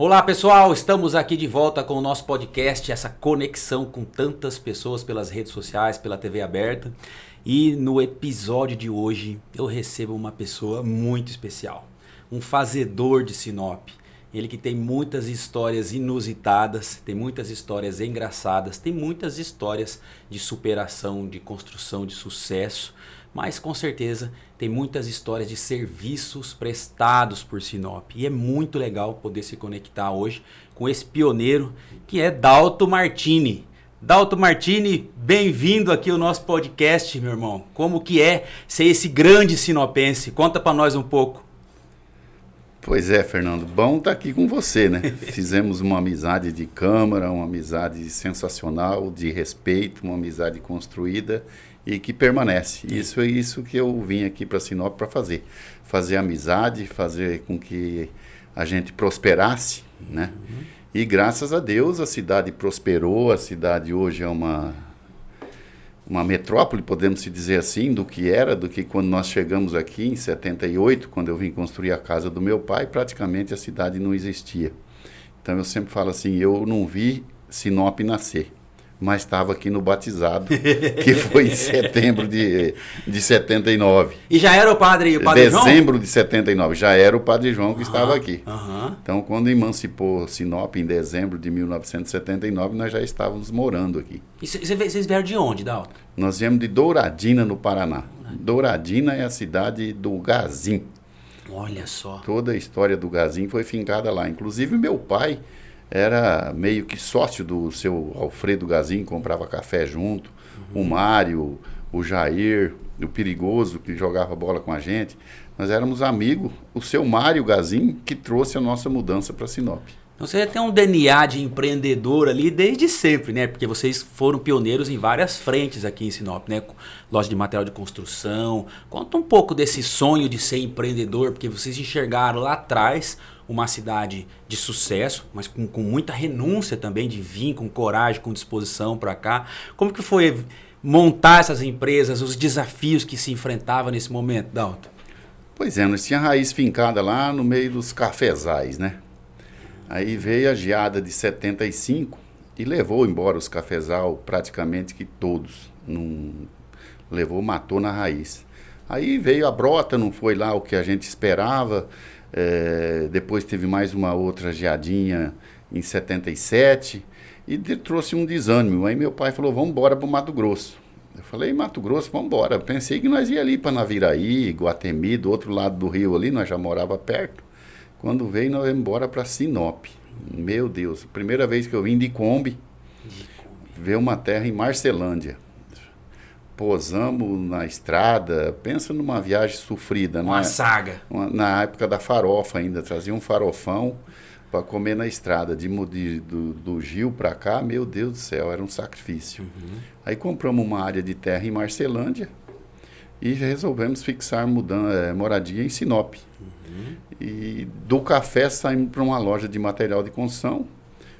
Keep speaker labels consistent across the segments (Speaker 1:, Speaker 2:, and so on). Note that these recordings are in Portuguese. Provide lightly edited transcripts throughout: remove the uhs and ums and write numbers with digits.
Speaker 1: Olá pessoal, estamos aqui de volta com o nosso podcast, essa conexão com tantas pessoas pelas redes sociais, pela TV aberta. E no episódio de hoje eu recebo uma pessoa muito especial, um fazedor de Sinop. Ele que tem muitas histórias inusitadas, tem muitas histórias engraçadas, tem muitas histórias de superação, de construção, de sucesso. Mas com certeza tem muitas histórias de serviços prestados por Sinop. E é muito legal poder se conectar hoje com esse pioneiro que é Dalto Martini. Dalto Martini, bem-vindo aqui ao nosso podcast, meu irmão. Como que é ser esse grande sinopense? Conta pra nós um pouco.
Speaker 2: Pois é, Fernando, bom estar aqui com você, né? Fizemos uma amizade de câmara, uma amizade sensacional, de respeito, uma amizade construída e que permanece. Isso é isso que eu vim aqui para Sinop para fazer. Fazer amizade, fazer com que a gente prosperasse, né? E graças a Deus a cidade prosperou, a cidade hoje é uma metrópole, podemos se dizer assim, do que quando nós chegamos aqui em 78, quando eu vim construir a casa do meu pai, praticamente a cidade não existia. Então eu sempre falo assim, eu não vi Sinop nascer, mas estava aqui no batizado, que foi em setembro de 79.
Speaker 1: E já era o padre João?
Speaker 2: Dezembro de 79, já era o padre João que estava aqui. Então, quando emancipou Sinop em dezembro de 1979, nós já estávamos morando aqui.
Speaker 1: E vocês vieram de onde, Dalto?
Speaker 2: Nós viemos de Douradina, no Paraná. Douradina é a cidade do Gazim.
Speaker 1: Olha só.
Speaker 2: Toda a história do Gazim foi fincada lá. Inclusive, meu pai era meio que sócio do seu Alfredo Gazim, comprava café junto, o Mário, o Jair, o Perigoso, que jogava bola com a gente. Nós éramos amigos, o seu Mário Gazim, que trouxe a nossa mudança para Sinop.
Speaker 1: Então você tem um DNA de empreendedor ali desde sempre, né? Porque vocês foram pioneiros em várias frentes aqui em Sinop, né? Loja de material de construção. Conta um pouco desse sonho de ser empreendedor, porque vocês enxergaram lá atrás uma cidade de sucesso, mas com muita renúncia também de vir, com coragem, com disposição para cá. Como que foi montar essas empresas, os desafios que se enfrentavam nesse momento, Dalto?
Speaker 2: Pois é, nós tínhamos raiz fincada lá no meio dos cafezais, né? Aí veio a geada de 75 e levou embora os cafezal praticamente que todos. Matou na raiz. Aí veio a brota, não foi lá o que a gente esperava. Depois teve mais uma outra geadinha em 77 e trouxe um desânimo. Aí meu pai falou, vamos embora para o Mato Grosso. Eu falei, Mato Grosso, vamos embora. Pensei que nós ia ali para Naviraí, Guatemi, do outro lado do rio ali, nós já morava perto. Quando veio, nós íamos embora para Sinop. Meu Deus, primeira vez que eu vim de Kombi, ver uma terra em Marcelândia. Posamos na estrada, pensa numa viagem sofrida.
Speaker 1: Uma saga.
Speaker 2: Na época da farofa ainda, trazia um farofão para comer na estrada. Do Gil para cá, meu Deus do céu, era um sacrifício. Aí compramos uma área de terra em Marcelândia e resolvemos fixar moradia em Sinop. E do café saímos para uma loja de material de construção.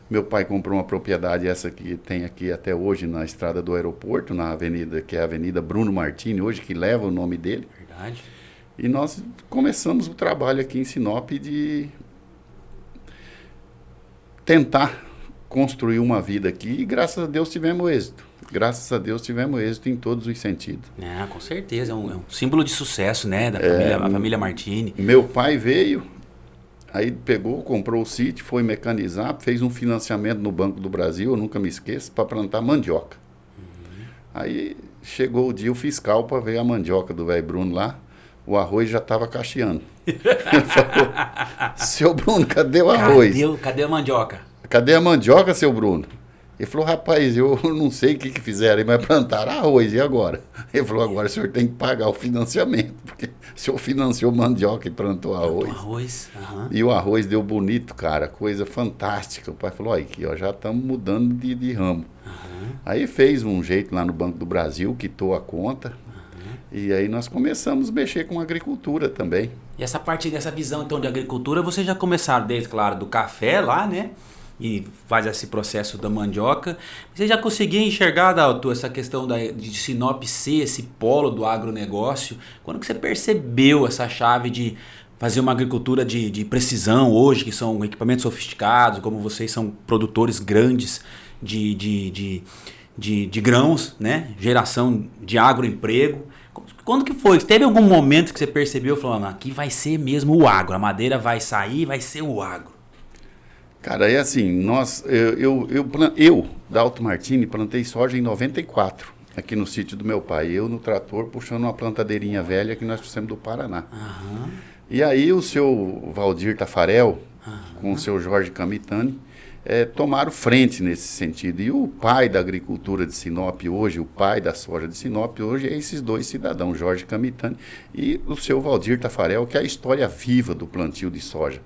Speaker 2: Meu pai comprou uma propriedade, essa que tem aqui até hoje na estrada do aeroporto, na avenida, que é a Avenida Bruno Martini, hoje que leva o nome dele.
Speaker 1: Verdade.
Speaker 2: E nós começamos o trabalho aqui em Sinop de tentar construir uma vida aqui e graças a Deus tivemos êxito. Graças a Deus tivemos êxito em todos os sentidos.
Speaker 1: Com certeza, é um símbolo de sucesso, né, da família Martini.
Speaker 2: Meu pai veio, aí comprou o sítio, foi mecanizar, fez um financiamento no Banco do Brasil, eu nunca me esqueço, para plantar mandioca. Aí chegou o dia o fiscal para ver a mandioca do velho Bruno lá, o arroz já estava cacheando. Ele falou, seu Bruno, cadê o arroz?
Speaker 1: Cadê a mandioca?
Speaker 2: Cadê a mandioca, seu Bruno? Ele falou, rapaz, eu não sei o que fizeram, mas plantaram arroz, e agora? Ele falou, agora o senhor tem que pagar o financiamento, porque o senhor financiou mandioca e plantou arroz. E o arroz deu bonito, cara, coisa fantástica. O pai falou, olha aqui, ó, já estamos mudando de ramo. Aí fez um jeito lá no Banco do Brasil, quitou a conta, e aí nós começamos a mexer com agricultura também.
Speaker 1: E essa parte dessa visão, então, de agricultura, vocês já começaram desde, claro, do café lá, né? E faz esse processo da mandioca. Você já conseguia enxergar, Dalto, essa questão de Sinop ser esse polo do agronegócio? Quando que você percebeu essa chave de fazer uma agricultura de precisão hoje, que são equipamentos sofisticados, como vocês são produtores grandes de grãos, né? Geração de agroemprego. Quando que foi? Teve algum momento que você percebeu falando, aqui vai ser mesmo o agro, a madeira vai sair, vai ser o agro?
Speaker 2: Cara, é assim, eu da Alto Martini, plantei soja em 94, aqui no sítio do meu pai. Eu no trator, puxando uma plantadeirinha velha que nós trouxemos do Paraná.
Speaker 1: Aham.
Speaker 2: E aí o seu Valdir Tafarel, com o seu Jorge Camitani, tomaram frente nesse sentido. E o pai da agricultura de Sinop hoje, o pai da soja de Sinop hoje, é esses dois cidadãos, Jorge Camitani e o seu Valdir Tafarel, que é a história viva do plantio de soja,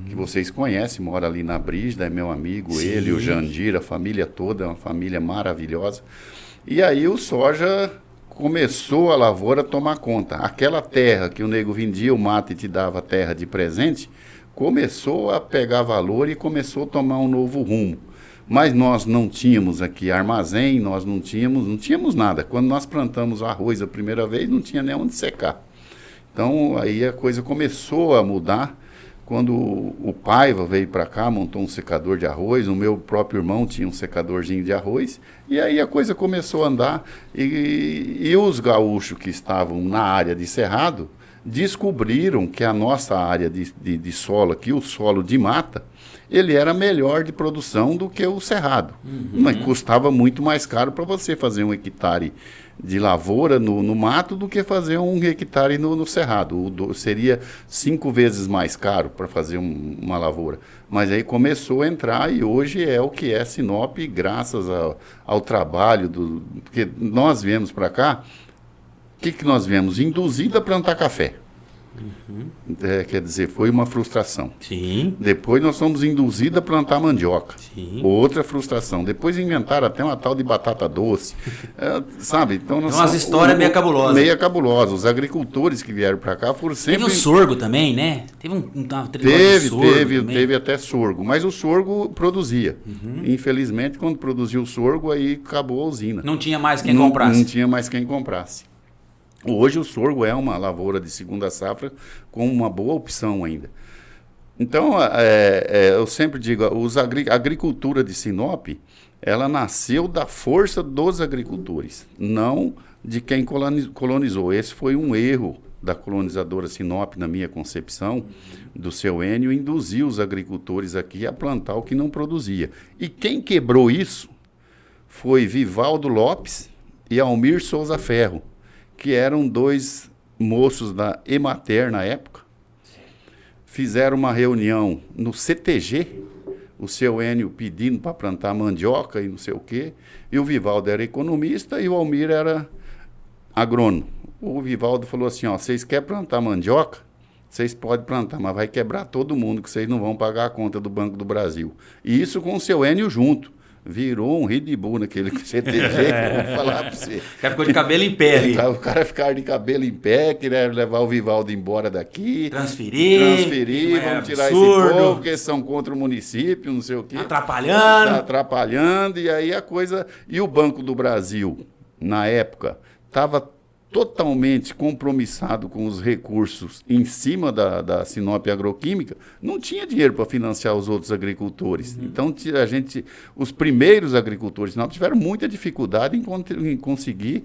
Speaker 2: que vocês conhecem, mora ali na Brígida, é meu amigo,
Speaker 1: Sim.
Speaker 2: ele, o Jandir, a família toda, é uma família maravilhosa. E aí o soja começou a lavoura a tomar conta. Aquela terra que o nego vendia o mato e te dava a terra de presente, começou a pegar valor e começou a tomar um novo rumo. Mas nós não tínhamos aqui armazém, nós não tínhamos nada. Quando nós plantamos arroz a primeira vez, não tinha nem onde secar. Então, aí a coisa começou a mudar. Quando o Paiva veio para cá, montou um secador de arroz, o meu próprio irmão tinha um secadorzinho de arroz, e aí a coisa começou a andar. E os gaúchos que estavam na área de Cerrado, descobriram que a nossa área de solo aqui, o solo de mata, ele era melhor de produção do que o cerrado. Mas custava muito mais caro para você fazer um hectare de lavoura no mato do que fazer um hectare no cerrado. Seria 5 vezes mais caro para fazer uma lavoura. Mas aí começou a entrar e hoje é o que é Sinop, graças ao trabalho porque nós viemos para cá. O que nós viemos? Induzido a plantar café. Quer dizer, foi uma frustração.
Speaker 1: Sim.
Speaker 2: Depois nós fomos induzidos a plantar mandioca.
Speaker 1: Sim.
Speaker 2: Outra frustração. Depois inventaram até uma tal de batata doce. Sabe? Então,
Speaker 1: Tem umas histórias meio cabulosas.
Speaker 2: Meio cabulosas. Os agricultores que vieram para cá foram sempre...
Speaker 1: Teve o sorgo também, né?
Speaker 2: Teve até sorgo. Mas o sorgo produzia. Infelizmente, quando produziu o sorgo, aí acabou a usina.
Speaker 1: Não tinha mais quem comprasse.
Speaker 2: Não tinha mais quem comprasse. Hoje o sorgo é uma lavoura de segunda safra com uma boa opção ainda. Então, eu sempre digo, a agricultura de Sinop, ela nasceu da força dos agricultores, não de quem colonizou. Esse foi um erro da colonizadora Sinop, na minha concepção, do seu Enio, induzir os agricultores aqui a plantar o que não produzia. E quem quebrou isso foi Vivaldo Lopes e Almir Souza Ferro, que eram dois moços da Emater na época, fizeram uma reunião no CTG, o seu Enio pedindo para plantar mandioca e não sei o quê, e o Vivaldo era economista e o Almir era agrônomo. O Vivaldo falou assim, vocês querem plantar mandioca? Vocês podem plantar, mas vai quebrar todo mundo, que vocês não vão pagar a conta do Banco do Brasil. E isso com o seu Enio junto. Virou um ridibu naquele CTG, que eu vou falar para você.
Speaker 1: O cara ficou de cabelo em pé ali.
Speaker 2: O cara ficar de cabelo em pé, queria levar o Vivaldo embora daqui.
Speaker 1: Transferir,
Speaker 2: vamos tirar esse povo, porque são contra o município, não sei o quê. Atrapalhando, e aí a coisa... E o Banco do Brasil, na época, estava totalmente compromissado com os recursos em cima da Sinop Agroquímica, não tinha dinheiro para financiar os outros agricultores. Então, os primeiros agricultores de Sinop tiveram muita dificuldade em conseguir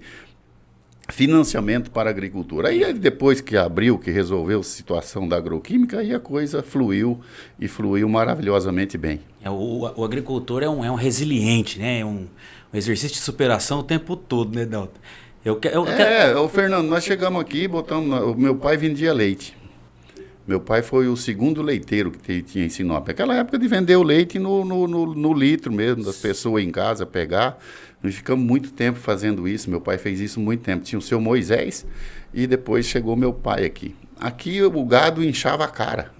Speaker 2: financiamento para a agricultura. Aí, depois que abriu, que resolveu a situação da agroquímica, aí a coisa fluiu e fluiu maravilhosamente bem.
Speaker 1: O agricultor é um resiliente, né? Um exercício de superação o tempo todo, né, Dalton?
Speaker 2: Fernando, nós chegamos aqui e botamos... O meu pai vendia leite. Meu pai foi o segundo leiteiro que tinha em Sinop. Aquela época de vender o leite no litro mesmo, das pessoas em casa pegar. Nós ficamos muito tempo fazendo isso. Meu pai fez isso muito tempo. Tinha o seu Moisés e depois chegou meu pai aqui. Aqui o gado inchava a cara.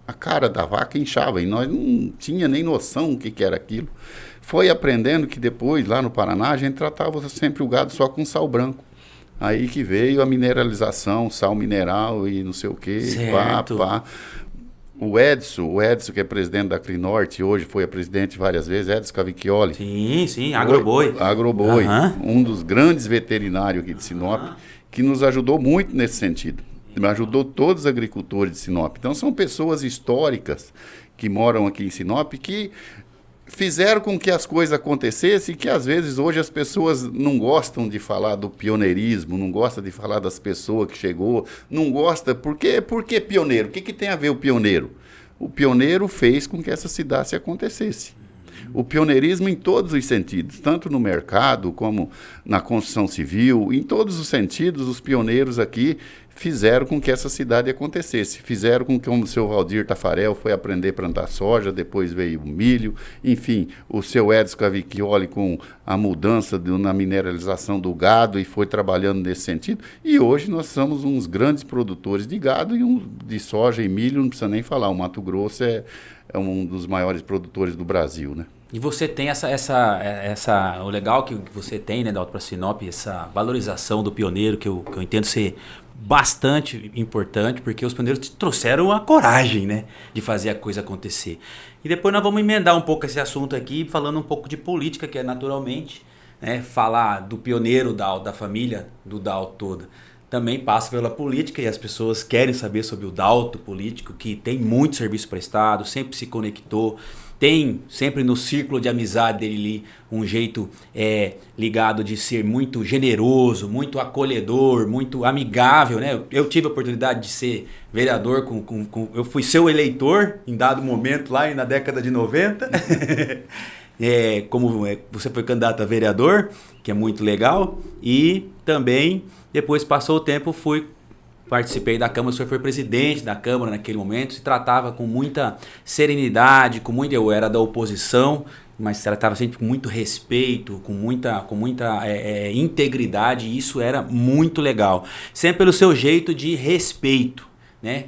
Speaker 2: A cara da vaca inchava e nós não tinha nem noção do que era aquilo. Foi aprendendo que depois, lá no Paraná, a gente tratava sempre o gado só com sal branco. Aí que veio a mineralização, sal mineral e não sei o quê.
Speaker 1: Certo.
Speaker 2: O Edson, que é presidente da Crinorte, hoje foi presidente várias vezes, Edson Cavicchioli.
Speaker 1: Sim, Agroboi.
Speaker 2: Um dos grandes veterinários aqui de Sinop, que nos ajudou muito nesse sentido. ajudou todos os agricultores de Sinop. Então são pessoas históricas que moram aqui em Sinop que fizeram com que as coisas acontecessem, e que às vezes hoje as pessoas não gostam de falar do pioneirismo, não gostam de falar das pessoas que chegou, não gosta, por que pioneiro? O que tem a ver o pioneiro? O pioneiro fez com que essa cidade acontecesse. O pioneirismo em todos os sentidos, tanto no mercado como na construção civil, em todos os sentidos, os pioneiros aqui fizeram com que essa cidade acontecesse. Fizeram com que o seu Valdir Tafarel foi aprender a plantar soja, depois veio o milho, enfim, o seu Edson Cavicchioli com a mudança na mineralização do gado e foi trabalhando nesse sentido. E hoje nós somos uns grandes produtores de gado e de soja e milho, não precisa nem falar. O Mato Grosso é um dos maiores produtores do Brasil, né?
Speaker 1: E você tem o legal que você tem, né, da Alto para Sinop, essa valorização do pioneiro, que eu entendo ser bastante importante, porque os pioneiros trouxeram a coragem, né, de fazer a coisa acontecer. E depois nós vamos emendar um pouco esse assunto aqui, falando um pouco de política, que é naturalmente, né, falar do pioneiro da família do Dalto toda. Também passa pela política e as pessoas querem saber sobre o Dalto político, que tem muito serviço prestado, sempre se conectou, tem sempre no círculo de amizade dele ali um jeito ligado de ser muito generoso, muito acolhedor, muito amigável, né? Eu tive a oportunidade de ser vereador, eu fui seu eleitor em dado momento lá na década de 90, como você foi candidato a vereador, que é muito legal, e também depois passou o tempo, participei da Câmara, o senhor foi presidente da Câmara naquele momento, se tratava com muita serenidade, eu era da oposição, mas se tratava sempre com muito respeito, com muita integridade, e isso era muito legal. Sempre pelo seu jeito de respeito, né?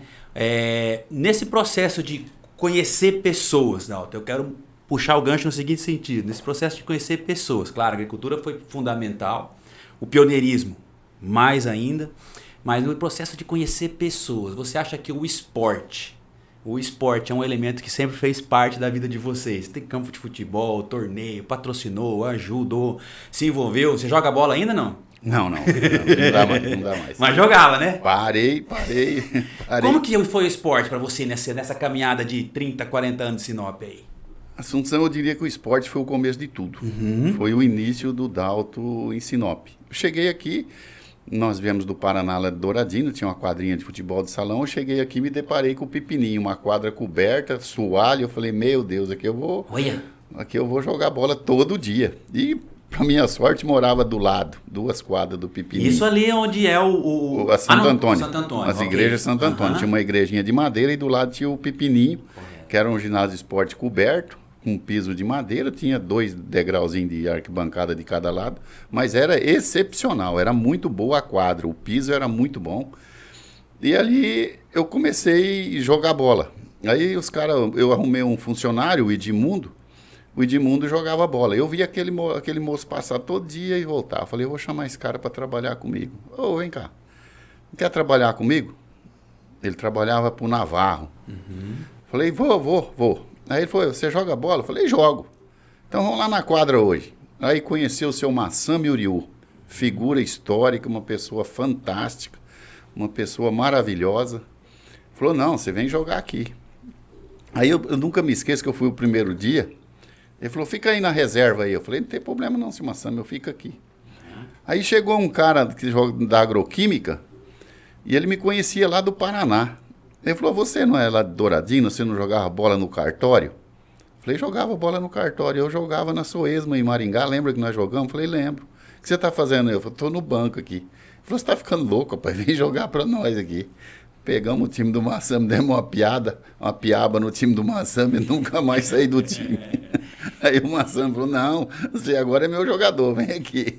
Speaker 1: Nesse processo de conhecer pessoas, Dalto, eu quero puxar o gancho no seguinte sentido, nesse processo de conhecer pessoas, claro, a agricultura foi fundamental, o pioneirismo mais ainda, mas no processo de conhecer pessoas, você acha que o esporte é um elemento que sempre fez parte da vida de vocês? Tem campo de futebol, torneio, patrocinou, ajudou, se envolveu. Você joga bola ainda, não?
Speaker 2: Não dá mais.
Speaker 1: Mas jogava, né?
Speaker 2: Parei.
Speaker 1: Como que foi o esporte para você nessa caminhada de 30, 40 anos de Sinop aí?
Speaker 2: Assunção, eu diria que o esporte foi o começo de tudo. Foi o início do Dalto em Sinop. Eu cheguei aqui, nós viemos do Paraná, lá de Douradino, tinha uma quadrinha de futebol de salão, eu cheguei aqui e me deparei com o Pepininho, uma quadra coberta, soalho, eu falei, meu Deus, aqui eu vou jogar bola todo dia. E, pra minha sorte, morava do lado, 2 quadras do Pepininho.
Speaker 1: Isso ali é onde é
Speaker 2: a Santo Antônio.
Speaker 1: Santo Antônio.
Speaker 2: As igrejas Santo Antônio. Tinha uma igrejinha de madeira e do lado tinha o Pepininho, que era um ginásio de esporte coberto, com um piso de madeira, tinha 2 degrauzinhos de arquibancada de cada lado, mas era excepcional, era muito boa a quadra, o piso era muito bom. E ali eu comecei a jogar bola. Aí eu arrumei um funcionário, o Edmundo jogava bola. Eu via aquele moço passar todo dia e voltar. Eu falei, eu vou chamar esse cara para trabalhar comigo. Vem cá, não quer trabalhar comigo? Ele trabalhava pro Navarro. Falei, vou. Aí ele falou, você joga bola? Eu falei, jogo. Então vamos lá na quadra hoje. Aí conheceu o seu Massami Uriu, figura histórica, uma pessoa fantástica, uma pessoa maravilhosa. Falou, não, você vem jogar aqui. Aí eu nunca me esqueço que eu fui o primeiro dia. Ele falou, fica aí na reserva aí. Eu falei, não tem problema não, seu Massami, eu fico aqui. Aí chegou um cara que joga da agroquímica e ele me conhecia lá do Paraná. Ele falou, você não é lá de Douradino, você não jogava bola no cartório? Falei, jogava bola no cartório, eu jogava na Soesma, em Maringá, lembra que nós jogamos? Falei, lembro. O que você está fazendo? Eu falei, estou no banco aqui. Ele falou, você está ficando louco, rapaz, vem jogar para nós aqui. Pegamos o time do Massami, demos uma piaba no time do Massami, nunca mais saí do time. Aí o Massami falou, não, você agora é meu jogador, vem aqui.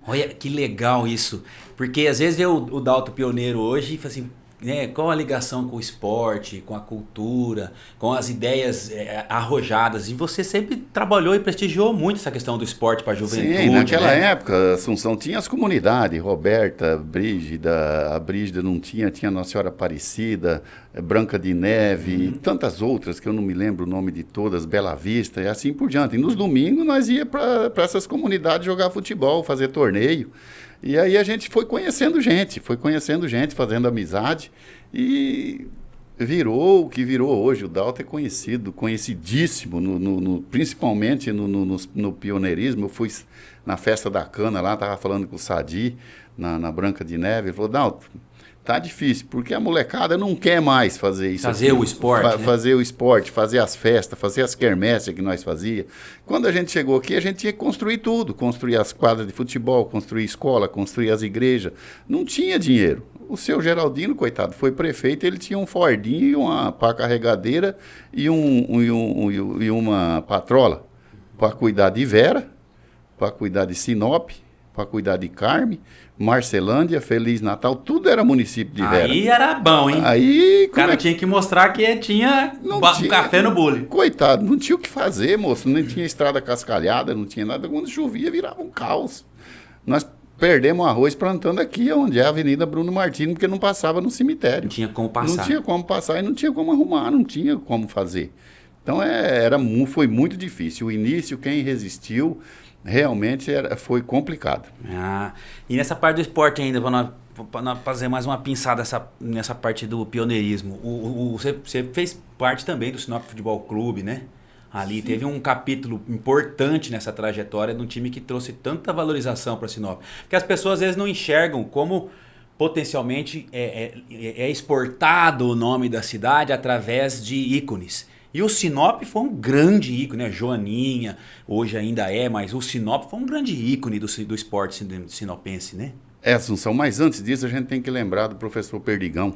Speaker 1: Olha, que legal isso, porque às vezes vê o Dalto pioneiro hoje e fala assim, né, qual a ligação com o esporte, com a cultura, com as ideias arrojadas. E você sempre trabalhou e prestigiou muito essa questão do esporte para a juventude.
Speaker 2: Sim, naquela
Speaker 1: né?
Speaker 2: época, Assunção tinha as comunidades, Roberta, Brígida, a Brígida não tinha Nossa Senhora Aparecida, Branca de Neve, e tantas outras que eu não me lembro o nome de todas, Bela Vista e assim por diante. E nos domingos nós ia para essas comunidades jogar futebol, fazer torneio. E aí a gente foi conhecendo gente, fazendo amizade e virou o que virou hoje. O Dalto é conhecidíssimo, principalmente no pioneirismo. Eu fui na festa da cana lá, estava falando com o Sadi, na Branca de Neve, ele falou, Dalto, tá difícil, porque a molecada não quer mais fazer isso.
Speaker 1: Fazer o esporte.
Speaker 2: Fazer o esporte, fazer as festas, fazer as quermesses que nós fazia. Quando a gente chegou aqui, a gente tinha que construir tudo. Construir as quadras de futebol, construir escola, construir as igrejas. Não tinha dinheiro. O seu Geraldino, coitado, foi prefeito, ele tinha um Fordinho, uma pá carregadeira e uma patrola para cuidar de Vera, para cuidar de Sinop, para cuidar de Carme, Marcelândia, Feliz Natal, tudo era município de Vera.
Speaker 1: Aí era bom, hein?
Speaker 2: Aí,
Speaker 1: o cara tinha que mostrar que tinha café no bule.
Speaker 2: Coitado, não tinha o que fazer, moço. Não tinha estrada cascalhada, não tinha nada. Quando chovia, virava um caos. Nós perdemos arroz plantando aqui, onde é a Avenida Bruno Martins, porque não passava no cemitério.
Speaker 1: Não tinha como passar.
Speaker 2: Não tinha como passar e não tinha como arrumar, não tinha como fazer. Então, foi muito difícil. O início, quem resistiu... Realmente foi complicado.
Speaker 1: E nessa parte do esporte ainda, para nós fazer mais uma pinçada nessa parte do pioneirismo, você fez parte também do Sinop Futebol Clube, né? Ali Sim. Teve um capítulo importante nessa trajetória de um time que trouxe tanta valorização para Sinop. Porque as pessoas às vezes não enxergam como potencialmente é exportado o nome da cidade através de ícones. E o Sinop foi um grande ícone, né? Joaninha, hoje ainda mas o Sinop foi um grande ícone do esporte sinopense, né?
Speaker 2: Assunção, mas antes disso a gente tem que lembrar do professor Perdigão,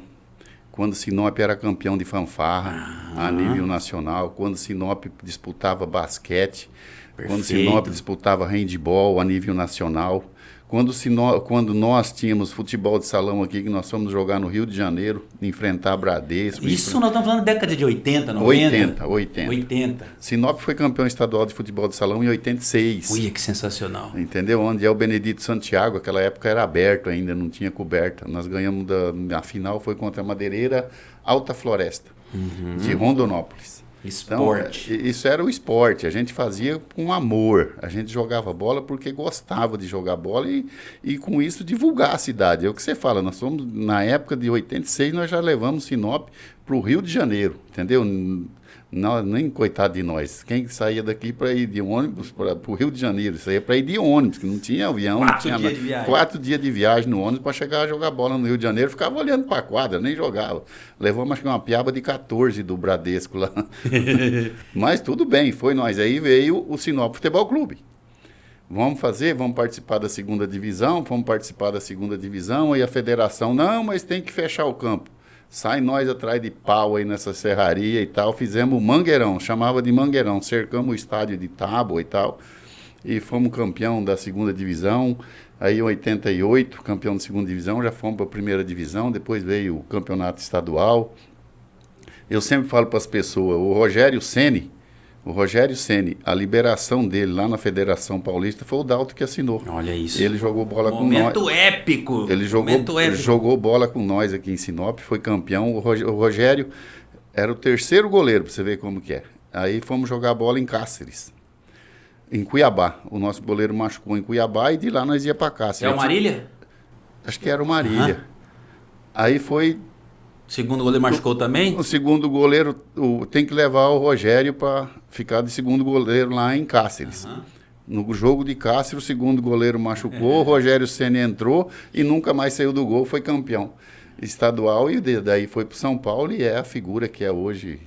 Speaker 2: quando Sinop era campeão de fanfarra a nível nacional, quando Sinop disputava basquete, Perfeito. Quando Sinop disputava handebol a nível nacional. Quando nós tínhamos futebol de salão aqui, que nós fomos jogar no Rio de Janeiro, enfrentar Bradesco.
Speaker 1: Isso nós estamos falando da década de 80, 90?
Speaker 2: 80. Sinop foi campeão estadual de futebol de salão em 86.
Speaker 1: Ui, que sensacional.
Speaker 2: Entendeu? Onde é o Benedito Santiago, aquela época era aberto ainda, não tinha coberta. Nós ganhamos, a final foi contra a Madeireira Alta Floresta, de Rondonópolis.
Speaker 1: Esporte.
Speaker 2: Então, isso era o esporte, a gente fazia com amor, a gente jogava bola porque gostava de jogar bola e com isso divulgar a cidade. É o que você fala, nós fomos, na época de 86, nós já levamos Sinop para o Rio de Janeiro, entendeu? Nem coitado de nós, quem saía daqui para ir de ônibus para o Rio de Janeiro, saía para ir de ônibus, que não tinha avião, 4 dias de viagem no ônibus para chegar a jogar bola no Rio de Janeiro, ficava olhando para a quadra, nem jogava. Levamos acho que uma piaba de 14 do Bradesco lá. Mas tudo bem, foi nós. Aí veio o Sinop Futebol Clube. Vamos participar da segunda divisão, aí a federação, não, mas tem que fechar o campo. Sai nós atrás de pau aí nessa serraria e tal, fizemos o Mangueirão, chamava de Mangueirão, cercamos o estádio de tábua e tal, e fomos campeão da segunda divisão, aí em 88, campeão da segunda divisão, já fomos para a primeira divisão, depois veio o campeonato estadual. Eu sempre falo para as pessoas, o Rogério Ceni, a liberação dele lá na Federação Paulista foi o Dalto que assinou.
Speaker 1: Olha isso.
Speaker 2: Ele jogou bola com nós.
Speaker 1: Momento épico.
Speaker 2: Ele jogou bola com nós aqui em Sinop, foi campeão. O Rogério era o terceiro goleiro, para você ver como que é. Aí fomos jogar bola em Cáceres, em Cuiabá. O nosso goleiro machucou em Cuiabá e de lá nós ia para Cáceres.
Speaker 1: É o Marília?
Speaker 2: Acho que era o Marília. Aí foi...
Speaker 1: O segundo goleiro machucou também?
Speaker 2: O segundo goleiro tem que levar o Rogério para ficar de segundo goleiro lá em Cáceres. No jogo de Cáceres, o segundo goleiro machucou, o Rogério Ceni entrou e nunca mais saiu do gol, foi campeão estadual e daí foi para São Paulo e é a figura que é hoje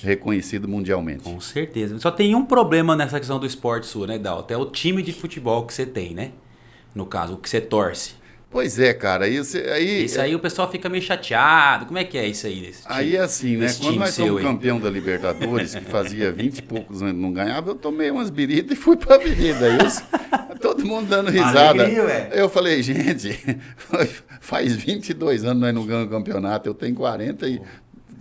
Speaker 2: reconhecido mundialmente.
Speaker 1: Com certeza. Só tem um problema nessa questão do esporte sua, né, Dalton? É o time de futebol que você tem, né? No caso, o que você torce.
Speaker 2: Pois é, cara. Isso
Speaker 1: aí o pessoal fica meio chateado. Como é que é isso aí?
Speaker 2: Aí é assim, né? Quando nós somos campeão da Libertadores, que fazia 20 e poucos anos não ganhava, eu tomei umas biritas e fui pra avenida. Isso, todo mundo dando risada. Alegria, eu falei, gente, faz 22 anos nós não ganhamos o campeonato, eu tenho 40 e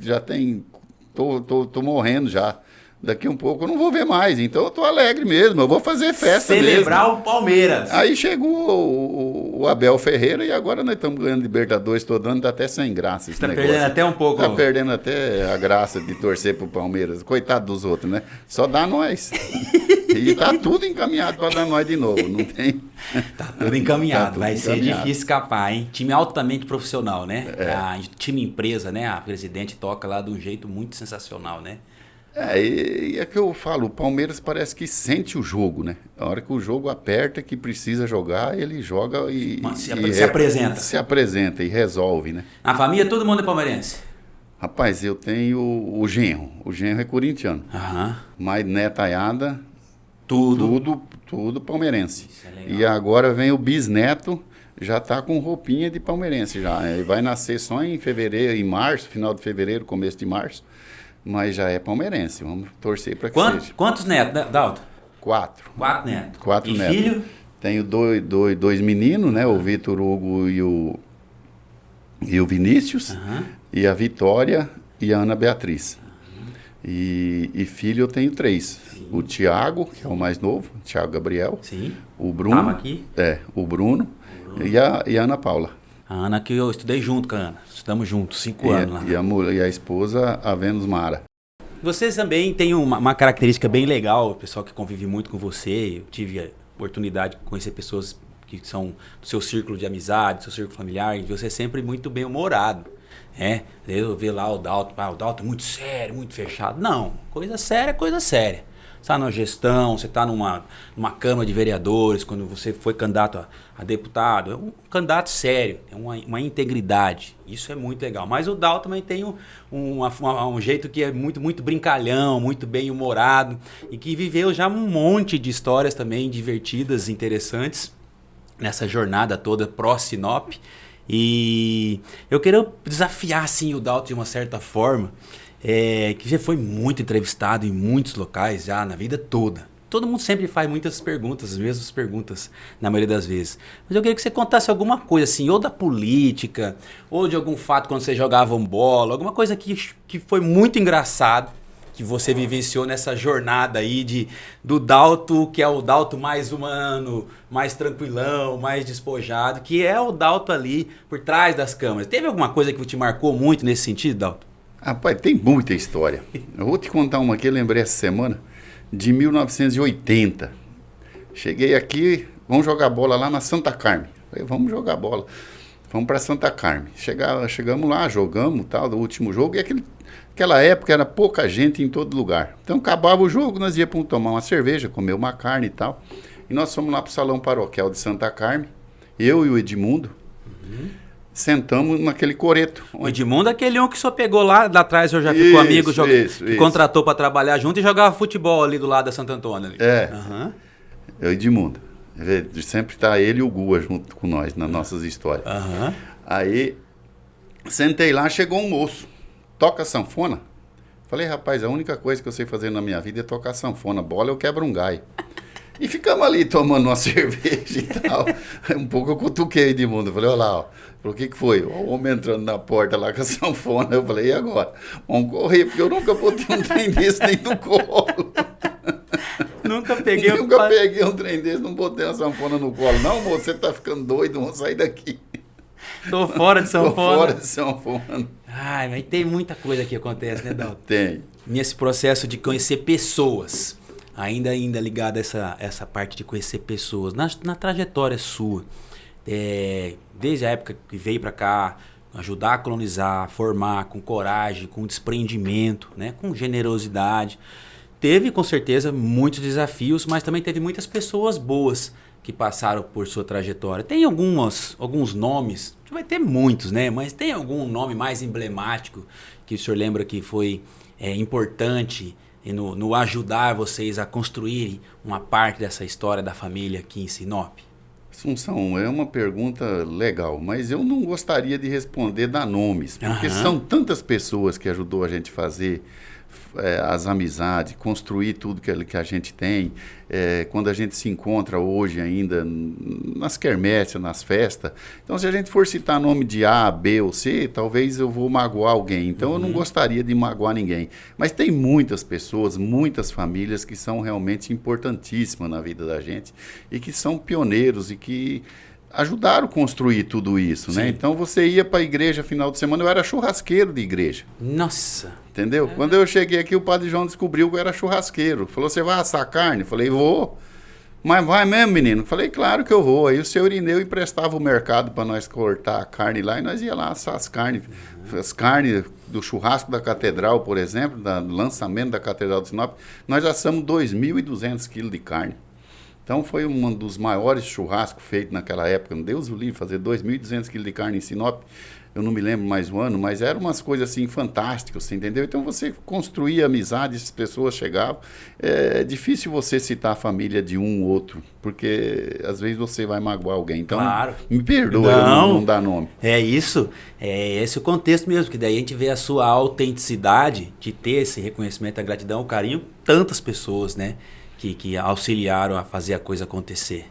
Speaker 2: já tem... Tô morrendo já. Daqui um pouco eu não vou ver mais, então eu tô alegre mesmo, eu vou fazer festa
Speaker 1: Celebrar
Speaker 2: mesmo.
Speaker 1: O Palmeiras.
Speaker 2: Aí chegou o Abel Ferreira e agora nós estamos ganhando Libertadores todo ano, tá até sem graça esse negócio.
Speaker 1: Tá perdendo até um pouco.
Speaker 2: Tá perdendo até a graça de torcer pro Palmeiras. Coitado dos outros, né? Só dá nós. E tá tudo encaminhado para dar nós de novo, não tem?
Speaker 1: Tá tudo encaminhado,
Speaker 2: Tá tudo
Speaker 1: vai ser
Speaker 2: encaminhado.
Speaker 1: difícil escapar, hein? Time altamente profissional, né?
Speaker 2: É.
Speaker 1: Time empresa, né? A presidente toca lá de um jeito muito sensacional, né?
Speaker 2: E é que eu falo, o Palmeiras parece que sente o jogo, né? A hora que o jogo aperta, que precisa jogar, ele joga e...
Speaker 1: Mas se apresenta.
Speaker 2: Se apresenta e resolve, né?
Speaker 1: Na família, todo mundo é palmeirense?
Speaker 2: Rapaz, eu tenho o genro. O genro é corintiano.
Speaker 1: Aham.
Speaker 2: Mas netaiada,
Speaker 1: Tudo.
Speaker 2: tudo palmeirense.
Speaker 1: Isso é legal.
Speaker 2: E agora vem o bisneto, já tá com roupinha de palmeirense já. Ele vai nascer só em fevereiro, em março, final de fevereiro, começo de março. Mas já é palmeirense. Vamos torcer para que seja.
Speaker 1: Quantos netos, Dalton?
Speaker 2: 4.
Speaker 1: 4 netos.
Speaker 2: 4
Speaker 1: e
Speaker 2: netos.
Speaker 1: filho?
Speaker 2: Tenho dois meninos, né? O Vitor Hugo e o Vinícius.
Speaker 1: Aham.
Speaker 2: E a Vitória e a Ana Beatriz. E filho eu tenho 3. O Tiago, que é o mais novo, o Tiago Gabriel.
Speaker 1: Sim.
Speaker 2: O Bruno.
Speaker 1: Tava aqui.
Speaker 2: O Bruno. E a Ana Paula.
Speaker 1: A Ana que eu estudei junto com a Ana. Estudamos juntos, 5 anos lá.
Speaker 2: E a esposa, a Vênus Mara.
Speaker 1: Vocês também têm uma característica bem legal, o pessoal que convive muito com você. Eu tive a oportunidade de conhecer pessoas que são do seu círculo de amizade, do seu círculo familiar, e você é sempre muito bem humorado. Eu ver lá o Dalton é muito sério, muito fechado. Não, coisa séria é coisa séria. Você está na gestão, você está numa Câmara de Vereadores, quando você foi candidato a deputado, é um candidato sério, tem uma integridade. Isso é muito legal. Mas o Dalton também tem um jeito que é muito, muito brincalhão, muito bem humorado, e que viveu já um monte de histórias também divertidas, interessantes, nessa jornada toda pró-Sinop. E eu quero desafiar assim, o Dalton de uma certa forma, que já foi muito entrevistado em muitos locais já na vida toda. Todo mundo sempre faz muitas perguntas, as mesmas perguntas na maioria das vezes. Mas eu queria que você contasse alguma coisa assim, ou da política, ou de algum fato quando você jogava bola, alguma coisa que foi muito engraçado, que você vivenciou nessa jornada aí do Dalton, que é o Dalton mais humano, mais tranquilão, mais despojado, que é o Dalton ali por trás das câmeras. Teve alguma coisa que te marcou muito nesse sentido, Dalton?
Speaker 2: Rapaz, tem muita história. Eu vou te contar uma aqui, eu lembrei essa semana, de 1980. Cheguei aqui, vamos jogar bola lá na Santa Carme. Falei, vamos jogar bola. Vamos para Santa Carme. Chegamos lá, jogamos, tal, do último jogo, e aquela época era pouca gente em todo lugar. Então acabava o jogo, nós íamos tomar uma cerveja, comer uma carne e tal. E nós fomos lá para o Salão Paroquial de Santa Carme, eu e o Edmundo. Sentamos naquele coreto.
Speaker 1: O Edmundo é aquele que só pegou lá atrás, eu já ficou amigo, que contratou para trabalhar junto e jogava futebol ali do lado da Santo Antônio. Ali.
Speaker 2: É o Edmundo. Sempre está ele e o Gua junto com nós, nas nossas histórias. Aí, sentei lá, chegou um moço. Toca sanfona? Falei, rapaz, a única coisa que eu sei fazer na minha vida é tocar sanfona. Bola eu quebro um galho. E ficamos ali tomando uma cerveja e tal. Um pouco eu cutuquei Edmundo. Falei, olha lá, ó. Falei, o que foi? O homem entrando na porta lá com a sanfona. Eu falei, e agora? Vamos correr, porque eu nunca botei um trem desse nem no colo.
Speaker 1: Nunca peguei
Speaker 2: um trem desse, não botei uma sanfona no colo. Não, moço, você tá ficando doido, vamos sair daqui.
Speaker 1: Tô fora de sanfona.
Speaker 2: Tô fora de sanfona.
Speaker 1: Ai, mas tem muita coisa que acontece, né, Dalton?
Speaker 2: Tem.
Speaker 1: Nesse processo de conhecer pessoas, ainda ligado a essa parte de conhecer pessoas, na trajetória sua, desde a época que veio para cá, ajudar a colonizar, formar com coragem, com desprendimento, né, com generosidade. Teve, com certeza, muitos desafios, mas também teve muitas pessoas boas que passaram por sua trajetória. Tem alguns nomes, vai ter muitos, né? Mas tem algum nome mais emblemático que o senhor lembra que foi importante no ajudar vocês a construírem uma parte dessa história da família aqui em Sinop?
Speaker 2: Assunção, é uma pergunta legal, mas eu não gostaria de responder dar nomes, porque são tantas pessoas que ajudou a gente a fazer as amizades, construir tudo que a gente tem. Quando a gente se encontra hoje ainda nas quermesses, nas festas. Então, se a gente for citar nome de A, B ou C, talvez eu vou magoar alguém. Então, eu não gostaria de magoar ninguém. Mas tem muitas pessoas, muitas famílias que são realmente importantíssimas na vida da gente e que são pioneiros e que ajudaram a construir tudo isso, né? Então você ia para a igreja final de semana, eu era churrasqueiro de igreja.
Speaker 1: Nossa!
Speaker 2: Entendeu? Quando eu cheguei aqui, o Padre João descobriu que eu era churrasqueiro. Falou, você vai assar carne? Falei, vou. Mas vai mesmo, menino? Falei, claro que eu vou. Aí o seu Irineu emprestava o mercado para nós cortar a carne lá e nós ia lá assar as carnes. As carnes do churrasco da catedral, por exemplo, do lançamento da Catedral de Sinop, nós assamos 2.200 quilos de carne. Então foi um dos maiores churrascos feitos naquela época. Deus o livre, fazer 2.200 quilos de carne em Sinop. Eu não me lembro mais o ano, mas eram umas coisas assim fantásticas, você entendeu? Então você construía amizade, as pessoas chegavam. É difícil você citar a família de um ou outro, porque às vezes você vai magoar alguém. Então,
Speaker 1: claro.
Speaker 2: Me perdoa eu não dar nome.
Speaker 1: É isso, é esse o contexto mesmo, que daí a gente vê a sua autenticidade de ter esse reconhecimento, a gratidão, o carinho, tantas pessoas, né, que auxiliaram a fazer a coisa acontecer.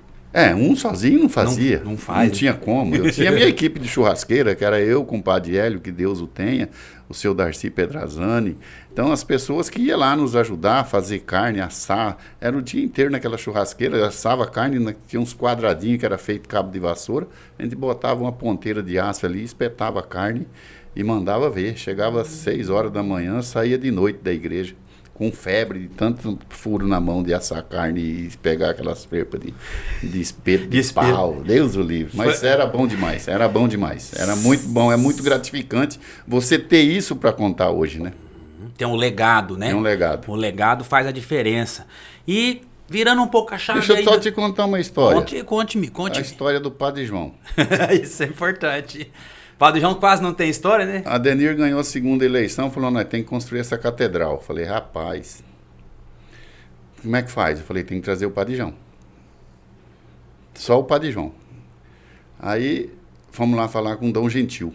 Speaker 2: Um sozinho não fazia.
Speaker 1: Não faz.
Speaker 2: Não tinha como. Eu tinha a minha equipe de churrasqueira, que era eu com o Padre Hélio, que Deus o tenha, o seu Darcy Pedrazani. Então, as pessoas que iam lá nos ajudar a fazer carne, assar, era o dia inteiro naquela churrasqueira, assava carne, tinha uns quadradinhos que era feito cabo de vassoura, a gente botava uma ponteira de aço ali, espetava a carne e mandava ver. Chegava às 6 horas da manhã, saía de noite da igreja, com febre, de tanto furo na mão de assar carne e pegar aquelas ferpas de espeto de pau. Deus o livre. Mas era bom demais, era bom demais. Era muito bom, é muito gratificante você ter isso para contar hoje, né?
Speaker 1: Tem um legado, né?
Speaker 2: Tem um legado.
Speaker 1: O legado faz a diferença. E virando um pouco a chave...
Speaker 2: Deixa eu só te contar uma história.
Speaker 1: Conte-me.
Speaker 2: A história do Padre João.
Speaker 1: Isso é importante. Padre João quase não tem história, né?
Speaker 2: A Adenir ganhou a segunda eleição, falou, nós tem que construir essa catedral. Eu falei, rapaz, como é que faz? Eu falei, tem que trazer o Padre João. Só o Padre João. Aí, fomos lá falar com o Dom Gentil.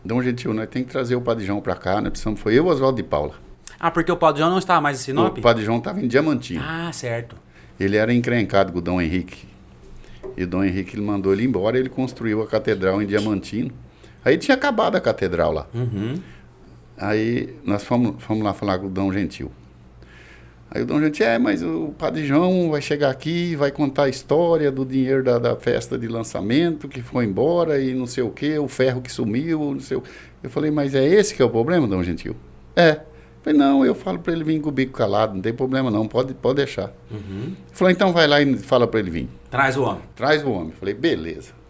Speaker 2: Dom Gentil, nós tem que trazer o Padre João para cá, nós precisamos... Foi eu, Oswaldo de Paula.
Speaker 1: Ah, porque o Padre João não estava mais em Sinop?
Speaker 2: O Padre João estava em Diamantino.
Speaker 1: Ah, certo.
Speaker 2: Ele era encrencado com o Dom Henrique. E o Dom Henrique ele mandou ele embora, ele construiu a catedral em Diamantino. Aí tinha acabado a catedral lá. Aí nós fomos lá falar com o Dom Gentil. Aí o Dom Gentil, mas o Padre João vai chegar aqui, vai contar a história do dinheiro da festa de lançamento, que foi embora e não sei o quê, o ferro que sumiu, não sei o... Eu falei, mas é esse que é o problema, Dom Gentil? Eu falei, não, eu falo para ele vir com o bico calado, não tem problema não, pode deixar. Ele falou, então vai lá e fala para ele vir.
Speaker 1: Traz o homem.
Speaker 2: Traz o homem. Eu falei, beleza.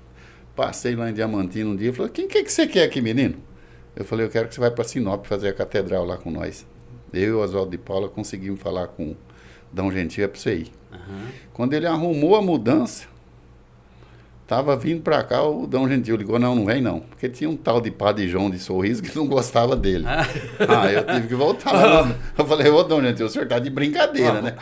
Speaker 2: Passei lá em Diamantino um dia e falei, quem que você quer aqui, menino? Eu falei, eu quero que você vá para Sinop fazer a catedral lá com nós. Eu e o Oswaldo de Paula conseguimos falar com o Dom Gentil para você ir. Quando ele arrumou a mudança, estava vindo para cá, o Dom Gentil ligou, não vem não. Porque tinha um tal de Padre João de Sorriso que não gostava dele. Eu tive que voltar lá. Eu falei, ô Dom Gentil, o senhor está de brincadeira, né?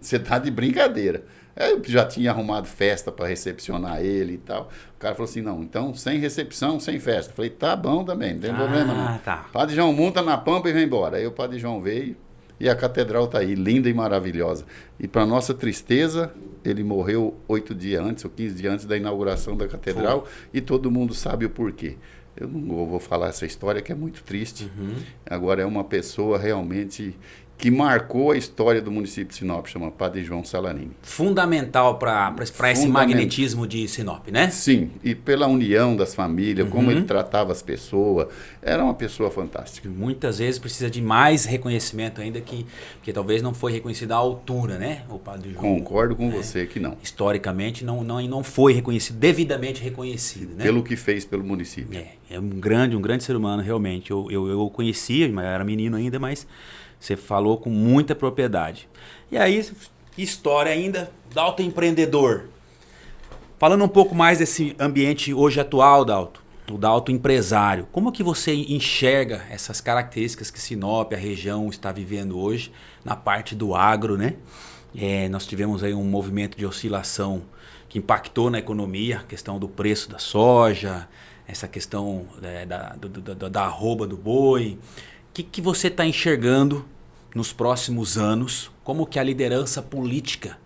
Speaker 2: Você está de brincadeira. Eu já tinha arrumado festa para recepcionar ele e tal. O cara falou assim, não, então sem recepção, sem festa. Eu falei, tá bom também, não tem problema não.
Speaker 1: Tá.
Speaker 2: Padre João monta na pampa e vem embora. Aí o Padre João veio e a catedral tá aí, linda e maravilhosa. E para nossa tristeza, ele morreu 8 dias antes, ou 15 dias antes da inauguração da catedral. E todo mundo sabe o porquê. Eu não vou falar essa história que é muito triste. Agora é uma pessoa realmente... que marcou a história do município de Sinop, chama Padre João Salanini.
Speaker 1: Fundamental para esse magnetismo de Sinop, né?
Speaker 2: Sim, e pela união das famílias, como ele tratava as pessoas, era uma pessoa fantástica.
Speaker 1: Muitas vezes precisa de mais reconhecimento ainda, porque talvez não foi reconhecido à altura, né? O Padre João.
Speaker 2: Concordo com você que não.
Speaker 1: Historicamente não foi reconhecido, devidamente reconhecido, né?
Speaker 2: Pelo que fez pelo município.
Speaker 1: É um grande ser humano, realmente. Eu o conhecia, mas era menino ainda, mas... Você falou com muita propriedade. E aí, história ainda do autoempreendedor. Falando um pouco mais desse ambiente hoje atual, Dalto, o Dalto empresário. Como que você enxerga essas características que Sinop, a região, está vivendo hoje na parte do agro, né? Nós tivemos aí um movimento de oscilação que impactou na economia, a questão do preço da soja, essa questão da arroba do boi. O que você está enxergando nos próximos anos? Como que a liderança política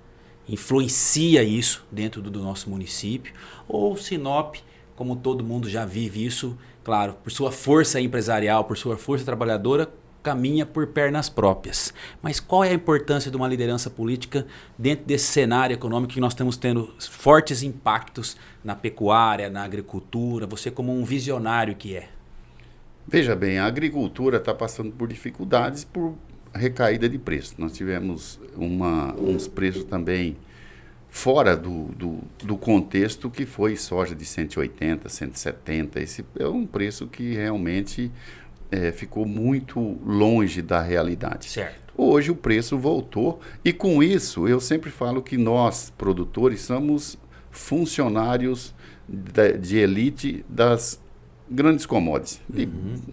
Speaker 1: influencia isso dentro do nosso município? Ou Sinop, como todo mundo já vive isso, claro, por sua força empresarial, por sua força trabalhadora, caminha por pernas próprias. Mas qual é a importância de uma liderança política dentro desse cenário econômico que nós estamos tendo fortes impactos na pecuária, na agricultura? Você como um visionário que é.
Speaker 2: Veja bem, a agricultura está passando por dificuldades por recaída de preço. Nós tivemos uns preços também fora do contexto que foi soja de 180, 170. Esse é um preço que realmente ficou muito longe da realidade.
Speaker 1: Certo.
Speaker 2: Hoje o preço voltou e com isso eu sempre falo que nós, produtores, somos funcionários de elite das grandes commodities.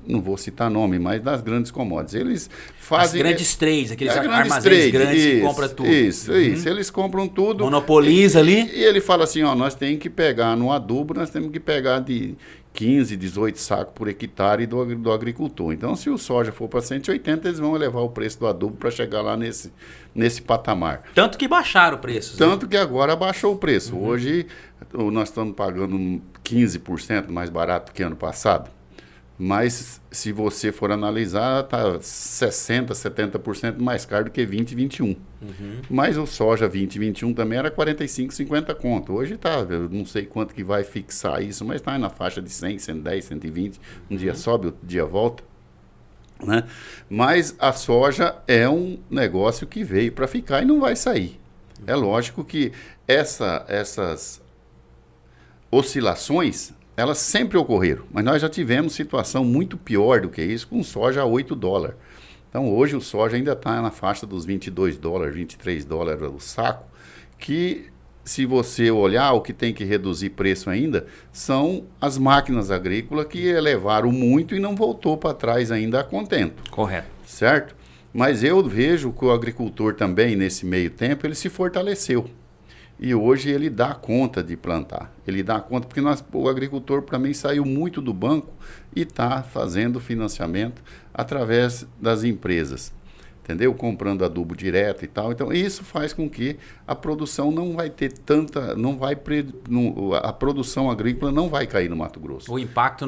Speaker 2: Não vou citar nome, mas das grandes commodities. Eles fazem...
Speaker 1: As grandes três, aqueles armazéns grandes que compram tudo.
Speaker 2: Isso. Eles compram tudo.
Speaker 1: Monopoliza ali.
Speaker 2: E ele fala assim, ó, nós temos que pegar no adubo, nós temos que pegar de 15, 18 sacos por hectare do agricultor. Então, se o soja for para 180, eles vão elevar o preço do adubo para chegar lá nesse patamar.
Speaker 1: Tanto que baixaram o preço.
Speaker 2: Tanto que agora baixou o preço. Hoje, nós estamos pagando 15% mais barato que ano passado. Mas, se você for analisar, está 60%, 70% mais caro do que 20 e 21. Mas o soja 20 e 21 também era 45, 50 conto. Hoje está, eu não sei quanto que vai fixar isso, mas está na faixa de 100, 110, 120. Um dia sobe, outro dia volta. Né? Mas a soja é um negócio que veio para ficar e não vai sair. É lógico que essas oscilações, elas sempre ocorreram, mas nós já tivemos situação muito pior do que isso com soja a $8. Então hoje o soja ainda está na faixa dos $22, $23 o saco, que se você olhar, o que tem que reduzir preço ainda são as máquinas agrícolas que elevaram muito e não voltou para trás ainda a contento.
Speaker 1: Correto.
Speaker 2: Certo? Mas eu vejo que o agricultor também, nesse meio tempo, ele se fortaleceu. E hoje ele dá conta de plantar. Ele dá conta, porque o agricultor, para mim, saiu muito do banco e está fazendo financiamento através das empresas. Entendeu? Comprando adubo direto e tal. Então, isso faz com que a produção não vai ter tanta... a produção agrícola não vai cair no Mato Grosso.
Speaker 1: O impacto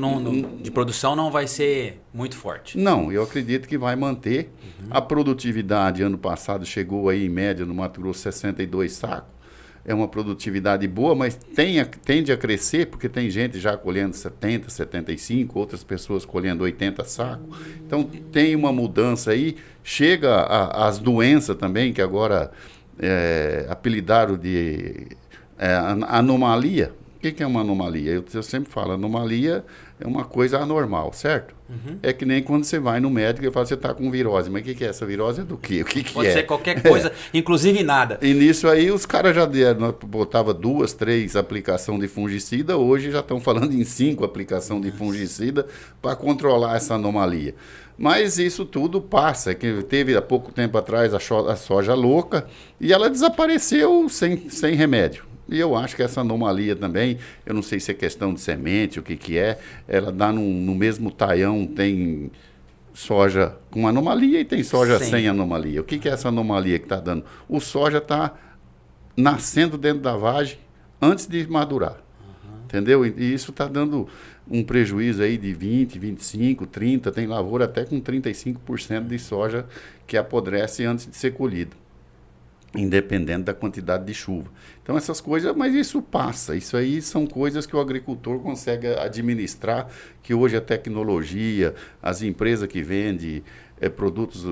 Speaker 1: de produção não vai ser muito forte.
Speaker 2: Não, eu acredito que vai manter. A produtividade, ano passado, chegou aí, em média, no Mato Grosso, 62 sacos. É uma produtividade boa, mas tende a crescer, porque tem gente já colhendo 70, 75, outras pessoas colhendo 80 sacos. Então, tem uma mudança aí. Chega as doenças também, que agora apelidaram de anomalia. O que é uma anomalia? Eu sempre falo, anomalia é uma coisa anormal, certo? É que nem quando você vai no médico e fala, você está com virose. Mas o que é essa virose? É do quê? O que
Speaker 1: Pode ser qualquer coisa, inclusive nada.
Speaker 2: E nisso aí os caras já botavam 2, 3 aplicações de fungicida, hoje já estão falando em 5 aplicações de fungicida para controlar essa anomalia. Mas isso tudo passa, que teve há pouco tempo atrás a soja louca e ela desapareceu sem remédio. E eu acho que essa anomalia também, eu não sei se é questão de semente, o que é, ela dá no mesmo taião, tem soja com anomalia e tem soja sem anomalia. O que é essa anomalia que está dando? O soja está nascendo dentro da vagem antes de madurar. Entendeu? E isso está dando um prejuízo aí de 20, 25, 30, tem lavoura até com 35% de soja que apodrece antes de ser colhido, independente da quantidade de chuva. Então essas coisas, mas isso passa, isso aí são coisas que o agricultor consegue administrar, que hoje a tecnologia, as empresas que vendem produtos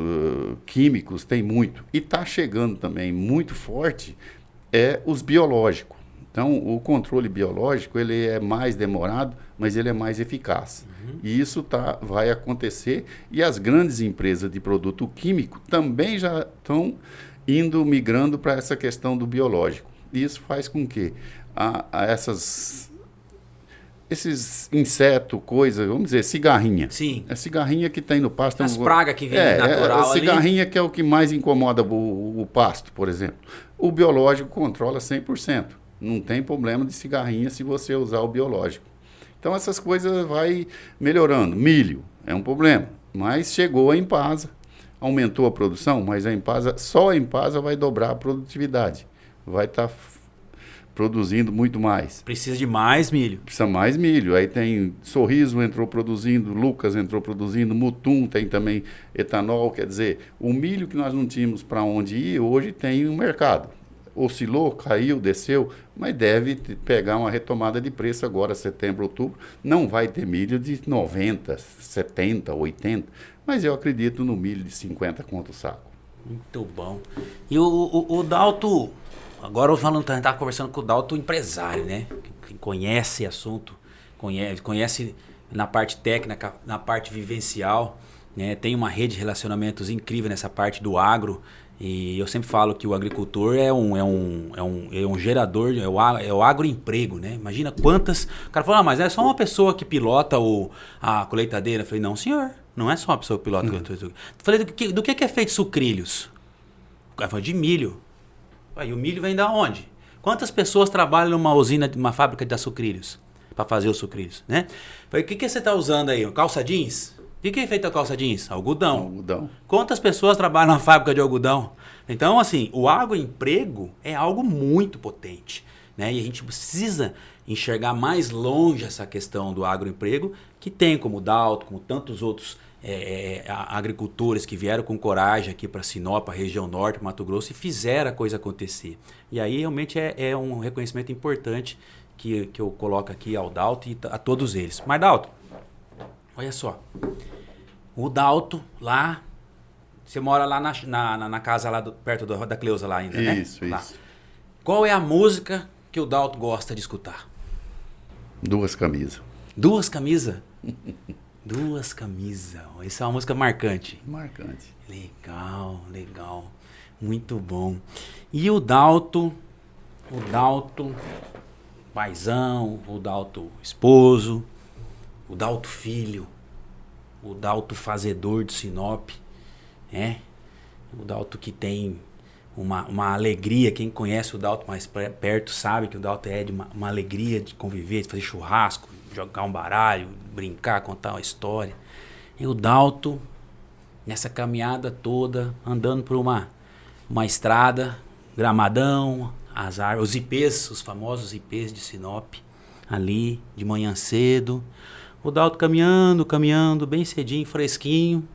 Speaker 2: químicos tem muito. E está chegando também muito forte os biológicos. Então o controle biológico ele é mais demorado, mas ele é mais eficaz. E isso vai acontecer e as grandes empresas de produto químico também já estão migrando para essa questão do biológico. E isso faz com que esses insetos, coisas, vamos dizer, cigarrinha.
Speaker 1: Sim.
Speaker 2: A cigarrinha que tem no pasto.
Speaker 1: As pragas que vem natural
Speaker 2: a cigarrinha ali. Que é o que mais incomoda o pasto, por exemplo. O biológico controla 100%. Não tem problema de cigarrinha se você usar o biológico. Então essas coisas vai melhorando. Milho é um problema, mas chegou a Impasa. Aumentou a produção, mas só a Impasa vai dobrar a produtividade. Vai estar produzindo muito mais.
Speaker 1: Precisa de mais milho.
Speaker 2: Precisa mais milho. Aí tem Sorriso entrou produzindo, Lucas entrou produzindo, Mutum tem também etanol. Quer dizer, o milho que nós não tínhamos para onde ir, hoje tem um mercado. Oscilou, caiu, desceu, mas deve pegar uma retomada de preço agora, setembro, outubro. Não vai ter milho de 90, 70, 80, mas eu acredito no milho de 50 conto o saco.
Speaker 1: Muito bom. E o Dalto, agora eu estava conversando com o Dalto, empresário, né? Que conhece assunto, conhece na parte técnica, na parte vivencial, né? Tem uma rede de relacionamentos incrível nessa parte do agro. E eu sempre falo que o agricultor é um gerador, é o agroemprego, né? Imagina quantas... O cara falou, mas é só uma pessoa que pilota a colheitadeira. Eu falei, não, senhor, não é só uma pessoa que pilota a colheitadeira. Eu falei, do que é feito sucrilhos? O cara falou, de milho. E o milho vem da onde? Quantas pessoas trabalham numa usina, numa fábrica de sucrilhos? Para fazer os sucrilhos, né? Eu falei, o que você está usando aí? Calça jeans? De que é feita a calça jeans? Algodão.
Speaker 2: Algodão.
Speaker 1: Quantas pessoas trabalham na fábrica de algodão? Então, assim, o agroemprego é algo muito potente, né? E a gente precisa enxergar mais longe essa questão do agroemprego, que tem como Dalto, como tantos outros agricultores que vieram com coragem aqui para Sinop, a região norte, Mato Grosso, e fizeram a coisa acontecer. E aí, realmente, é um reconhecimento importante que eu coloco aqui ao Dalto e a todos eles. Mas, Dalto, olha só, o Dalto lá, você mora lá na casa lá perto da Cleusa lá ainda, né?
Speaker 2: Isso,
Speaker 1: lá.
Speaker 2: isso.
Speaker 1: Qual é a música que o Dalto gosta de escutar?
Speaker 2: Duas camisas.
Speaker 1: Duas camisas? Duas camisas. Isso é uma música marcante.
Speaker 2: Marcante.
Speaker 1: Legal, legal. Muito bom. E o Dalto, paizão, o Dalto esposo, o Dalto filho, o Dalto fazedor de Sinop, né? O Dalto que tem uma alegria. Quem conhece o Dalto mais perto sabe que o Dalto é de uma alegria de conviver, de fazer churrasco, jogar um baralho, brincar, contar uma história. E o Dalto, nessa caminhada toda, andando por uma estrada, gramadão, as árvores, os ipês, os famosos ipês de Sinop, ali, de manhã cedo. O Dalto caminhando, bem cedinho, fresquinho,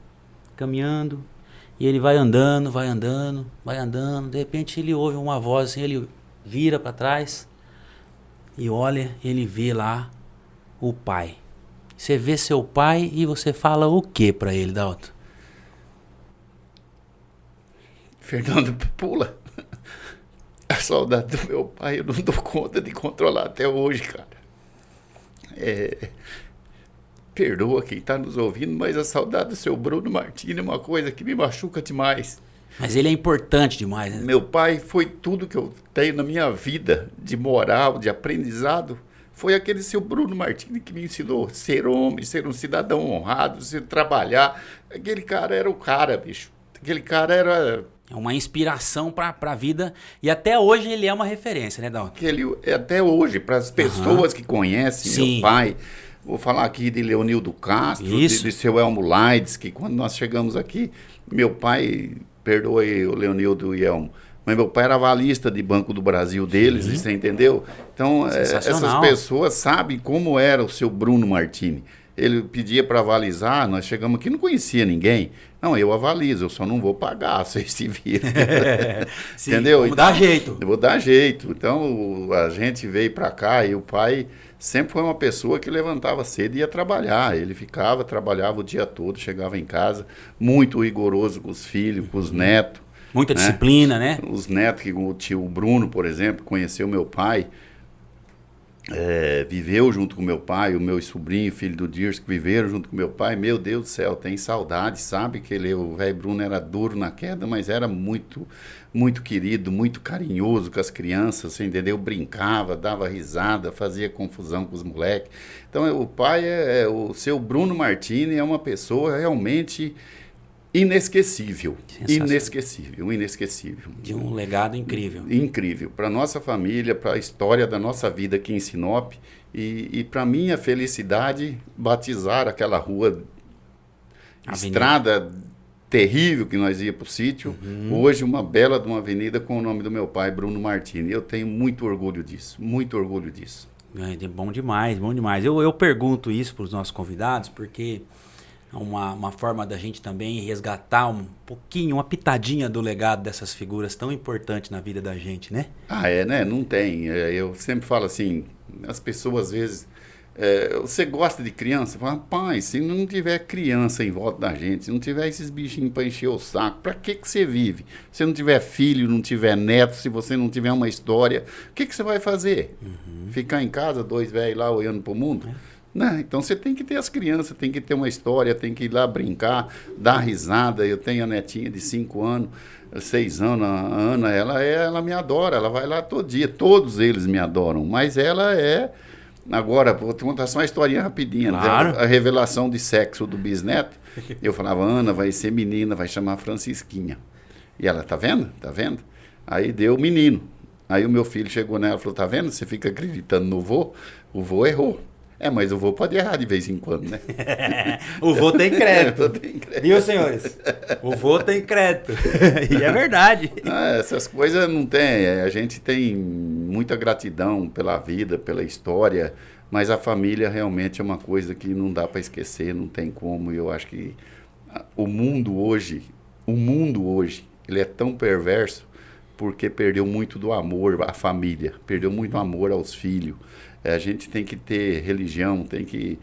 Speaker 1: caminhando. E ele vai andando. De repente ele ouve uma voz assim, ele vira para trás e olha, ele vê lá o pai. Você vê seu pai e você fala o que para ele, Dalto?
Speaker 2: Fernando, pula. A saudade do meu pai eu não dou conta de controlar até hoje, cara. Perdoa quem está nos ouvindo, mas a saudade do seu Bruno Martini é uma coisa que me machuca demais.
Speaker 1: Mas ele é importante demais, né?
Speaker 2: Meu pai foi tudo que eu tenho na minha vida, de moral, de aprendizado. Foi aquele seu Bruno Martini que me ensinou a ser homem, ser um cidadão honrado, ser trabalhar. Aquele cara era o cara, bicho. Aquele cara era...
Speaker 1: É uma inspiração para a vida. E até hoje ele é uma referência, né, Dalton?
Speaker 2: Até hoje, para as pessoas que conhecem
Speaker 1: Sim.
Speaker 2: meu pai... Vou falar aqui de Leonildo Castro, de seu Elmo Laides, que quando nós chegamos aqui, meu pai, perdoe o Leonildo e Elmo, mas meu pai era avalista de Banco do Brasil deles, você entendeu? Então, essas pessoas sabem como era o seu Bruno Martini. Ele pedia para avalizar, nós chegamos aqui, não conhecia ninguém. Não, eu avalizo, eu só não vou pagar, vocês se viram. Entendeu?
Speaker 1: Vamos dar jeito.
Speaker 2: Eu vou dar jeito. Então, a gente veio para cá e o pai sempre foi uma pessoa que levantava cedo e ia trabalhar. Ele trabalhava o dia todo, chegava em casa, muito rigoroso com os filhos, com os netos.
Speaker 1: Muita disciplina, né?
Speaker 2: Os netos, que o tio Bruno, por exemplo, conheceu meu pai, viveu junto com meu pai, o meu sobrinho, filho do Dirce, que viveram junto com meu pai. Meu Deus do céu, tem saudade, sabe que o velho Bruno era duro na queda, mas era muito, muito querido, muito carinhoso com as crianças, você entendeu? Brincava, dava risada, fazia confusão com os moleques. Então, o pai, o seu Bruno Martini é uma pessoa realmente inesquecível. Inesquecível.
Speaker 1: De um legado incrível.
Speaker 2: Incrível. Para nossa família, para a história da nossa vida aqui em Sinop. E para minha felicidade, batizar aquela rua, estrada terrível que nós ia para o sítio, hoje uma bela de uma avenida com o nome do meu pai, Bruno Martini. Eu tenho muito orgulho disso, muito orgulho disso.
Speaker 1: É bom demais, bom demais. Eu pergunto isso para os nossos convidados, porque é uma forma da gente também resgatar um pouquinho, uma pitadinha do legado dessas figuras tão importantes na vida da gente, né?
Speaker 2: Né? Não tem. Eu sempre falo assim, as pessoas às vezes... você gosta de criança? Fala, rapaz, se não tiver criança em volta da gente, se não tiver esses bichinhos para encher o saco, para que você vive? Se não tiver filho, não tiver neto, se você não tiver uma história, o que você vai fazer? Ficar em casa, 2 velhos lá olhando para o mundo? Né? Então você tem que ter as crianças, tem que ter uma história, tem que ir lá brincar, dar risada. Eu tenho a netinha de 5 anos, 6 anos, a Ana, ela me adora, ela vai lá todo dia, todos eles me adoram, mas ela é... Agora, vou te contar só uma historinha rapidinha.
Speaker 1: Claro.
Speaker 2: A revelação de sexo do bisneto. Eu falava, Ana, vai ser menina, vai chamar Francisquinha. E ela, tá vendo? Tá vendo? Aí deu menino. Aí o meu filho chegou nela e falou, tá vendo? Você fica acreditando no vô? O vô errou. Mas o vô pode errar de vez em quando, né?
Speaker 1: O vô tem crédito. Viu, senhores? O vô tem crédito. E é verdade.
Speaker 2: Essas coisas não tem. A gente tem muita gratidão pela vida, pela história, mas a família realmente é uma coisa que não dá para esquecer, não tem como. E eu acho que o mundo hoje, ele é tão perverso porque perdeu muito do amor à família, perdeu muito amor aos filhos. A gente tem que ter religião, tem que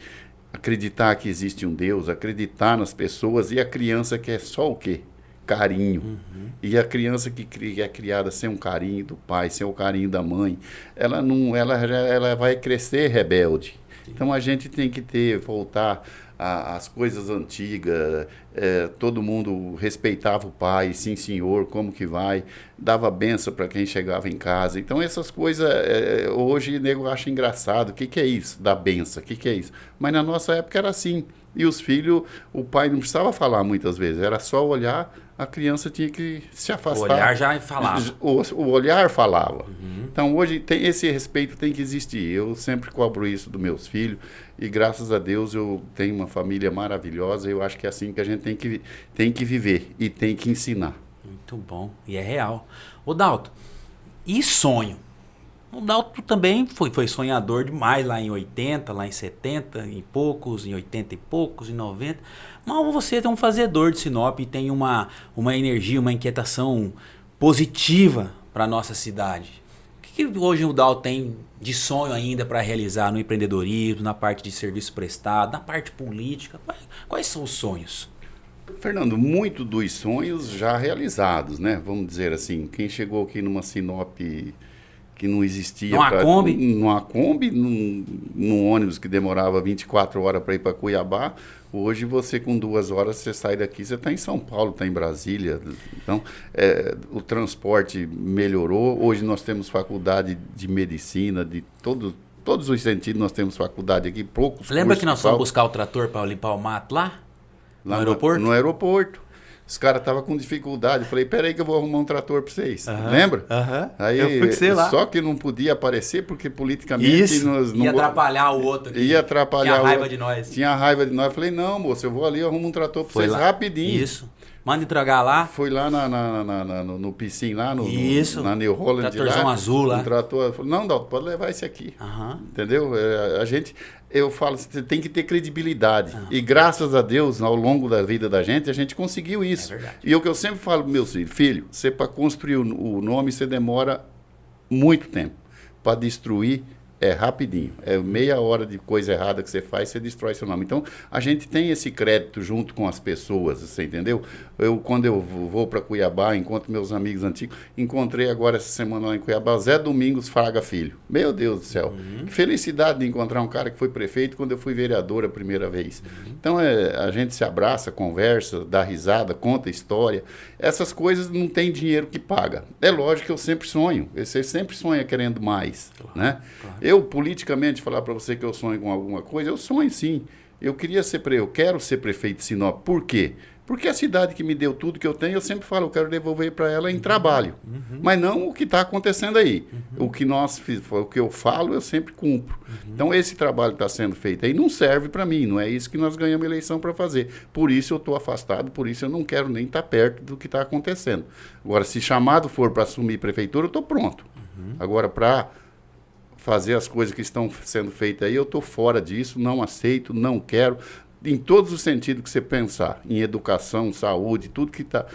Speaker 2: acreditar que existe um Deus, acreditar nas pessoas, e a criança quer só o quê? Carinho. E a criança que é criada sem um carinho do pai, sem o carinho da mãe, ela vai crescer rebelde. Então a gente tem que voltar às coisas antigas. Todo mundo respeitava o pai, sim senhor, como que vai, dava benção para quem chegava em casa. Então essas coisas, hoje o nego acha engraçado. O que é isso? Dar benção, o que é isso? Mas na nossa época era assim. E os filhos, o pai não precisava falar muitas vezes, era só olhar, a criança tinha que se afastar.
Speaker 1: O olhar já falava.
Speaker 2: O olhar falava. Então hoje esse respeito tem que existir. Eu sempre cobro isso dos meus filhos e graças a Deus eu tenho uma família maravilhosa. Eu acho que é assim que a gente tem que viver e tem que ensinar.
Speaker 1: Muito bom. E é real. Ô Dalto, e sonho? O Dalto também foi sonhador demais lá em 80, lá em 70 e poucos, em 80 e poucos, em 90. Mas você é um fazedor de Sinop e tem uma energia, uma inquietação positiva para a nossa cidade. O que hoje o Dalto tem de sonho ainda para realizar no empreendedorismo, na parte de serviço prestado, na parte política? Quais são os sonhos?
Speaker 2: Fernando, muito dos sonhos já realizados, né? Vamos dizer assim, quem chegou aqui numa Sinop que não existia... Numa Kombi, num ônibus que demorava 24 horas para ir para Cuiabá. Hoje você com 2 horas você sai daqui, você está em São Paulo, está em Brasília. Então, o transporte melhorou. Hoje nós temos faculdade de medicina, de todos os sentidos nós temos faculdade aqui, poucos.
Speaker 1: Lembra que nós fomos buscar o trator para limpar o mato lá?
Speaker 2: No aeroporto? No aeroporto. Os caras estavam com dificuldade. Falei, peraí que eu vou arrumar um trator para vocês. Lembra?
Speaker 1: Aí eu fui com você lá.
Speaker 2: Só que não podia aparecer porque politicamente...
Speaker 1: Isso, ia atrapalhar o outro.
Speaker 2: Ia atrapalhar
Speaker 1: Tinha raiva de nós.
Speaker 2: Tinha raiva de nós. Eu falei, não, moço, eu vou ali, eu arrumo um trator para vocês rapidinho.
Speaker 1: Isso. Manda entregar lá.
Speaker 2: Foi lá no Piscin, lá na New Holland.
Speaker 1: Tratorzão
Speaker 2: lá,
Speaker 1: azul lá.
Speaker 2: Um trator. Falei, não, Dalton, pode levar esse aqui. Entendeu? Eu falo, você tem que ter credibilidade. E graças a Deus, ao longo da vida da gente, a gente conseguiu isso. E o que eu sempre falo para meus filhos, você para construir o nome, você demora muito tempo. Para destruir, é rapidinho. É meia hora de coisa errada que você faz, você destrói seu nome. Então, a gente tem esse crédito junto com as pessoas, você entendeu? Quando eu vou para Cuiabá, encontro meus amigos antigos, encontrei agora essa semana lá em Cuiabá, Zé Domingos Fraga Filho. Meu Deus do céu. Que felicidade de encontrar um cara que foi prefeito quando eu fui vereador a primeira vez. Então, a gente se abraça, conversa, dá risada, conta história. Essas coisas não tem dinheiro que paga. É lógico que eu sempre sonho. Você sempre sonha querendo mais, né? Eu, politicamente, falar para você que eu sonho com alguma coisa, eu sonho sim. Eu quero ser prefeito de Sinop. Por quê? Porque a cidade que me deu tudo que eu tenho, eu sempre falo, eu quero devolver para ela em trabalho. Mas não o que está acontecendo aí. O que eu falo, eu sempre cumpro. Então, esse trabalho que está sendo feito aí não serve para mim, não é isso que nós ganhamos eleição para fazer. Por isso eu estou afastado, por isso eu não quero nem estar perto do que está acontecendo. Agora, se chamado for para assumir prefeitura, eu estou pronto. Agora, para fazer as coisas que estão sendo feitas aí, eu estou fora disso, não aceito, não quero. Em todos os sentidos que você pensar, em educação, saúde, tudo que está...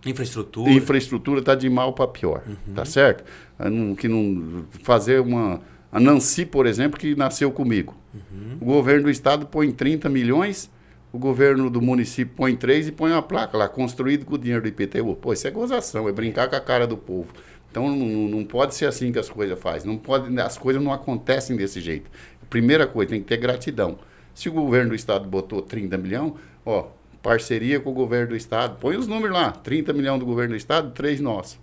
Speaker 2: Infraestrutura está de mal para pior, tá certo? Fazer uma... A Nancy, por exemplo, que nasceu comigo. O governo do estado põe 30 milhões, o governo do município põe 3 e põe uma placa lá, construído com o dinheiro do IPTU. Pô, isso é gozação, é brincar com a cara do povo. Então não pode ser assim que as coisas fazem. As coisas não acontecem desse jeito. Primeira coisa, tem que ter gratidão. Se o governo do estado botou 30 milhões, parceria com o governo do estado, põe os números lá, 30 milhões do governo do estado, 3 nossos,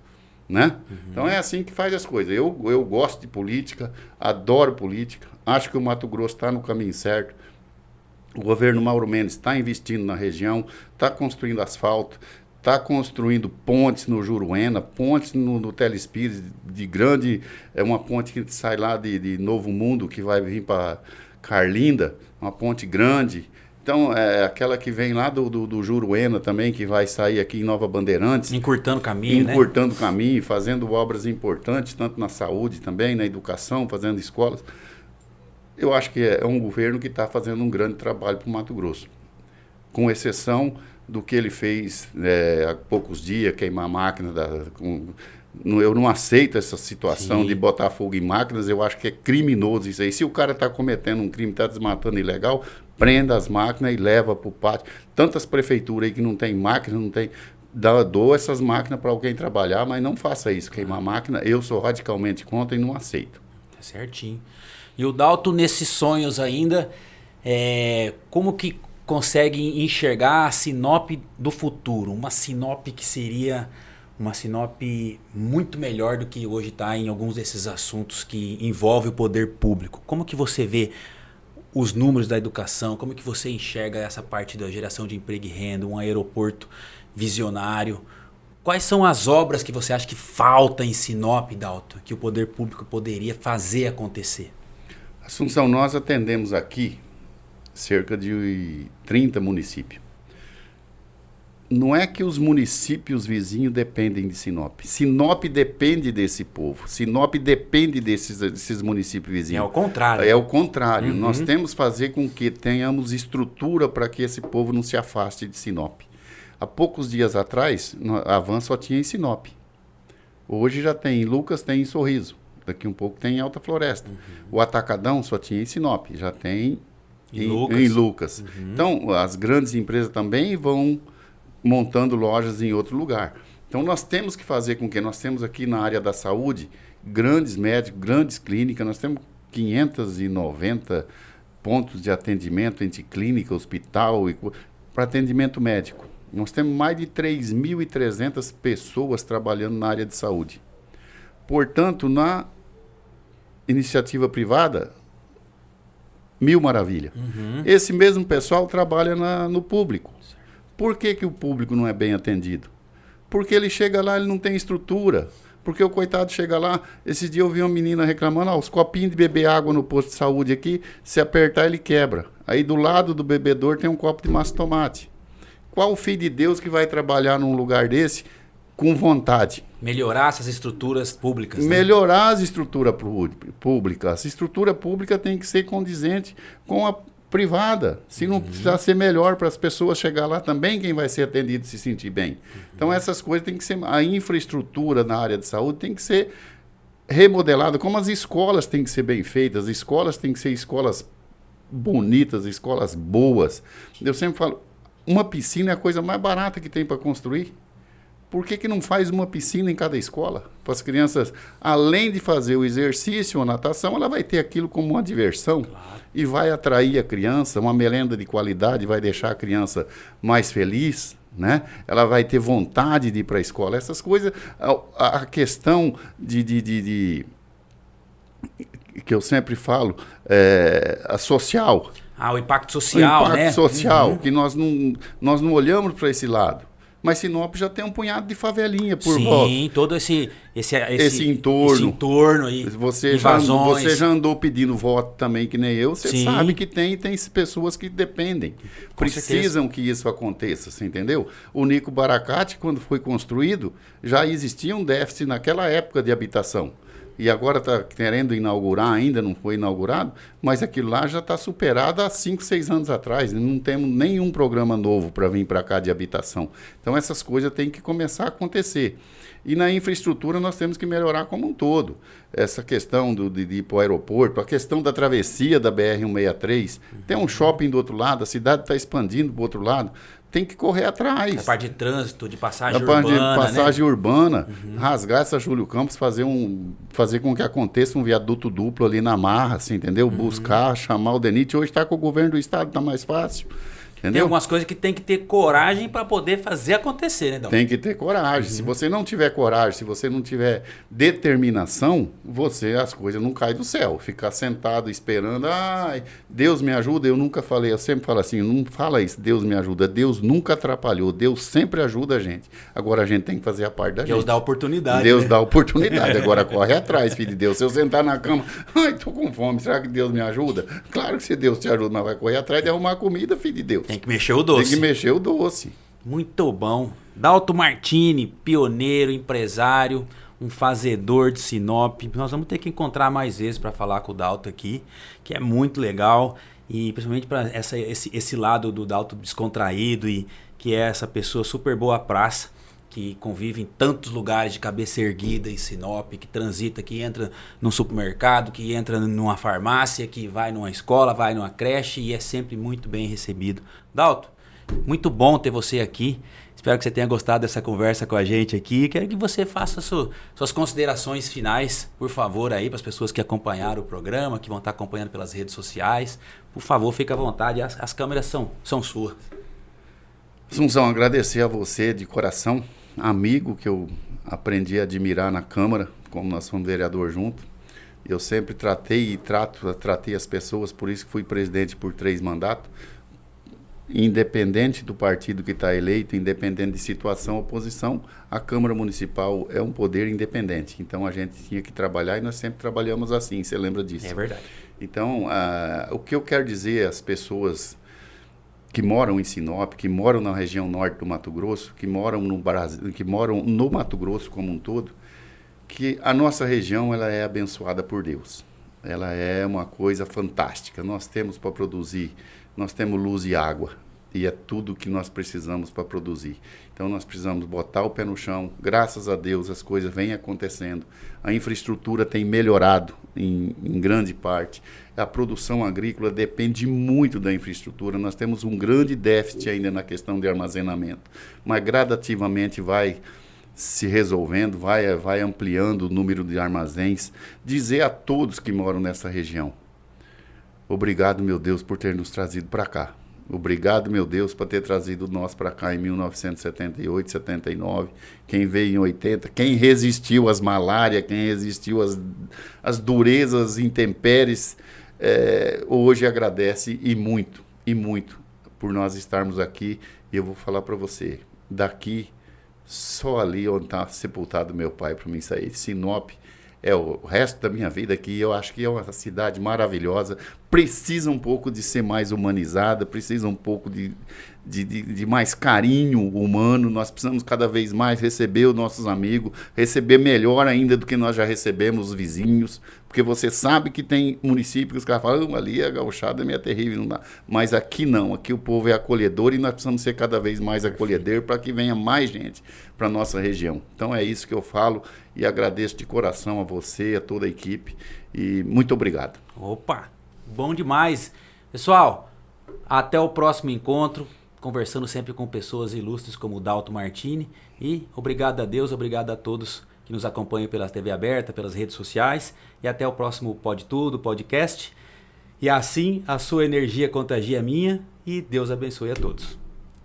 Speaker 2: né? Então é assim que faz as coisas. Eu gosto de política, adoro política, acho que o Mato Grosso está no caminho certo. O governo Mauro Mendes está investindo na região, está construindo asfalto, está construindo pontes no Juruena, pontes no Telespires, de grande, é uma ponte que sai lá de Novo Mundo, que vai vir para Carlinda, uma ponte grande. Então, é aquela que vem lá do Juruena também, que vai sair aqui em Nova Bandeirantes.
Speaker 1: Encurtando o caminho, né?
Speaker 2: Encurtando o caminho, fazendo obras importantes, tanto na saúde também, na educação, fazendo escolas. Eu acho que é um governo que está fazendo um grande trabalho para o Mato Grosso. Com exceção do que ele fez há poucos dias, queimar a máquina. Eu não aceito essa situação de botar fogo em máquinas, eu acho que é criminoso isso aí. Se o cara está cometendo um crime, está desmatando ilegal, prenda as máquinas e leva para o pátio. Tantas prefeituras aí que não tem máquina, não tem... Dou essas máquinas para alguém trabalhar, mas não faça isso, queimar máquina. Eu sou radicalmente contra e não aceito.
Speaker 1: Tá certinho. E o Dalto, nesses sonhos ainda, como que consegue enxergar a Sinop do futuro? Uma Sinop que seria uma Sinop muito melhor do que hoje está em alguns desses assuntos que envolvem o poder público. Como que você vê os números da educação? Como que você enxerga essa parte da geração de emprego e renda, um aeroporto visionário? Quais são as obras que você acha que falta em Sinop, Dalto, que o poder público poderia fazer acontecer?
Speaker 2: Assunção, nós atendemos aqui cerca de 30 municípios. Não é que os municípios vizinhos dependem de Sinop. Sinop depende desse povo. Sinop depende desses municípios vizinhos.
Speaker 1: É o contrário.
Speaker 2: É o contrário. Nós temos que fazer com que tenhamos estrutura para que esse povo não se afaste de Sinop. Há poucos dias atrás, a Van só tinha em Sinop. Hoje já tem em Lucas, tem em Sorriso. Daqui um pouco tem em Alta Floresta. O Atacadão só tinha em Sinop. Já tem em Lucas. Então, as grandes empresas também vão montando lojas em outro lugar. Então, nós temos que fazer com que nós temos aqui na área da saúde grandes médicos, grandes clínicas. Nós temos 590 pontos de atendimento entre clínica, hospital e para atendimento médico. Nós temos mais de 3.300 pessoas trabalhando na área de saúde. Portanto, na iniciativa privada, mil maravilha. Esse mesmo pessoal trabalha no público. Por que o público não é bem atendido? Porque ele chega lá, ele não tem estrutura. Porque o coitado chega lá, esse dia eu vi uma menina reclamando, os copinhos de beber água no posto de saúde aqui, se apertar ele quebra. Aí do lado do bebedor tem um copo de massa de tomate. Qual o filho de Deus que vai trabalhar num lugar desse com vontade?
Speaker 1: Melhorar essas estruturas públicas. Né?
Speaker 2: Melhorar as estruturas públicas. A estrutura pública tem que ser condizente com a privada. Se não precisar ser melhor para as pessoas chegar lá também, quem vai ser atendido se sentir bem. Então essas coisas tem que ser... A infraestrutura na área de saúde tem que ser remodelada, como as escolas têm que ser bem feitas. As escolas têm que ser escolas bonitas, escolas boas. Eu sempre falo, uma piscina é a coisa mais barata que tem para construir. Por que não faz uma piscina em cada escola? Para as crianças, além de fazer o exercício ou a natação, ela vai ter aquilo como uma diversão. Claro. E vai atrair a criança, uma merenda de qualidade, vai deixar a criança mais feliz, né? Ela vai ter vontade de ir para a escola. Essas coisas, a questão que eu sempre falo, a social.
Speaker 1: O impacto social,
Speaker 2: o impacto
Speaker 1: né?
Speaker 2: social, que nós não olhamos para esse lado. Mas Sinop já tem um punhado de favelinha por volta.
Speaker 1: Sim, todo esse
Speaker 2: entorno.
Speaker 1: Esse entorno aí.
Speaker 2: Você já andou pedindo voto também, que nem eu. Você
Speaker 1: Sim.
Speaker 2: sabe que tem pessoas que dependem. Precisam que isso aconteça, você entendeu? O Nico Baracate, quando foi construído, já existia um déficit naquela época de habitação. E agora está querendo inaugurar, ainda não foi inaugurado, mas aquilo lá já está superado há 5, 6 anos atrás. Não temos nenhum programa novo para vir para cá de habitação. Então essas coisas têm que começar a acontecer. E na infraestrutura nós temos que melhorar como um todo. Essa questão de ir para o aeroporto, a questão da travessia da BR-163, tem um shopping do outro lado, a cidade está expandindo para o outro lado. Tem que correr atrás.
Speaker 1: A parte de trânsito, de passagem
Speaker 2: urbana.
Speaker 1: De
Speaker 2: passagem urbana, rasgar essa Júlio Campos, fazer com que aconteça um viaduto duplo ali na Marra, assim, entendeu? Buscar, chamar o DENIT. Hoje está com o governo do estado, está mais fácil. Entendeu?
Speaker 1: Tem algumas coisas que tem que ter coragem para poder fazer acontecer, né, Dom?
Speaker 2: Tem que ter coragem. Se você não tiver coragem, se você não tiver determinação, as coisas não caem do céu. Ficar sentado esperando, Deus me ajuda, eu sempre falo assim, não fala isso, Deus me ajuda. Deus nunca atrapalhou, Deus sempre ajuda a gente. Agora a gente tem que fazer a parte da gente.
Speaker 1: Deus dá oportunidade.
Speaker 2: Deus dá oportunidade, agora corre atrás, filho de Deus. Se eu sentar na cama, tô com fome, será que Deus me ajuda? Claro que se Deus te ajuda, mas vai correr atrás de arrumar comida, filho de Deus.
Speaker 1: Tem que mexer o doce.
Speaker 2: Tem que mexer o doce.
Speaker 1: Muito bom. Dalto Martini, pioneiro, empresário, um fazedor de Sinop. Nós vamos ter que encontrar mais vezes para falar com o Dalto aqui, que é muito legal. E principalmente para esse lado do Dalto descontraído e que é essa pessoa super boa praça, que convive em tantos lugares de cabeça erguida em Sinop, que transita, que entra num supermercado, que entra numa farmácia, que vai numa escola, vai numa creche e é sempre muito bem recebido. Dalto, muito bom ter você aqui. Espero que você tenha gostado dessa conversa com a gente aqui. Quero que você faça suas considerações finais, por favor, aí para as pessoas que acompanharam o programa, que vão estar acompanhando pelas redes sociais. Por favor, fique à vontade, as câmeras são suas.
Speaker 2: Assunção, agradecer a você de coração, amigo que eu aprendi a admirar na Câmara, como nós fomos vereador junto. Eu sempre tratei as pessoas, por isso que fui presidente por 3 mandatos. Independente do partido que está eleito, independente de situação ou oposição, a Câmara Municipal é um poder independente. Então a gente tinha que trabalhar e nós sempre trabalhamos assim, você lembra disso?
Speaker 1: É verdade.
Speaker 2: Então, o que eu quero dizer às pessoas que moram em Sinop, que moram na região norte do Mato Grosso, que moram no Brasil, que moram no Mato Grosso como um todo, que a nossa região ela é abençoada por Deus. Ela é uma coisa fantástica. Nós temos para produzir, nós temos luz e água, e é tudo que nós precisamos para produzir. Então nós precisamos botar o pé no chão. Graças a Deus as coisas vêm acontecendo. A infraestrutura tem melhorado em grande parte. A produção agrícola depende muito da infraestrutura. Nós temos um grande déficit ainda na questão de armazenamento, mas gradativamente vai se resolvendo, vai ampliando o número de armazéns. Dizer a todos que moram nessa região, obrigado, meu Deus, por ter nos trazido para cá. Obrigado, meu Deus, por ter trazido nós para cá em 1978, 79. Quem veio em 80, quem resistiu às malárias, quem resistiu às durezas, intempéries, hoje agradece e muito por nós estarmos aqui. E eu vou falar para você, daqui, só ali onde está sepultado meu pai para mim sair. Sinop é o resto da minha vida aqui. Eu acho que é uma cidade maravilhosa. Precisa um pouco de ser mais humanizada, precisa um pouco de mais carinho humano. Nós precisamos cada vez mais receber os nossos amigos, receber melhor ainda do que nós já recebemos os vizinhos, porque você sabe que tem municípios que os caras falam, ali a gauchada é meio terrível, não dá. Mas aqui não, aqui o povo é acolhedor e nós precisamos ser cada vez mais acolhedor para que venha mais gente para a nossa região. Então é isso que eu falo e agradeço de coração a você, a toda a equipe e muito obrigado.
Speaker 1: Opa, bom demais. Pessoal, até o próximo encontro, conversando sempre com pessoas ilustres como o Dalto Martini. E obrigado a Deus, obrigado a todos que nos acompanham pela TV aberta, pelas redes sociais. E até o próximo Pode Tudo, podcast. E assim a sua energia contagia a minha e Deus abençoe a todos.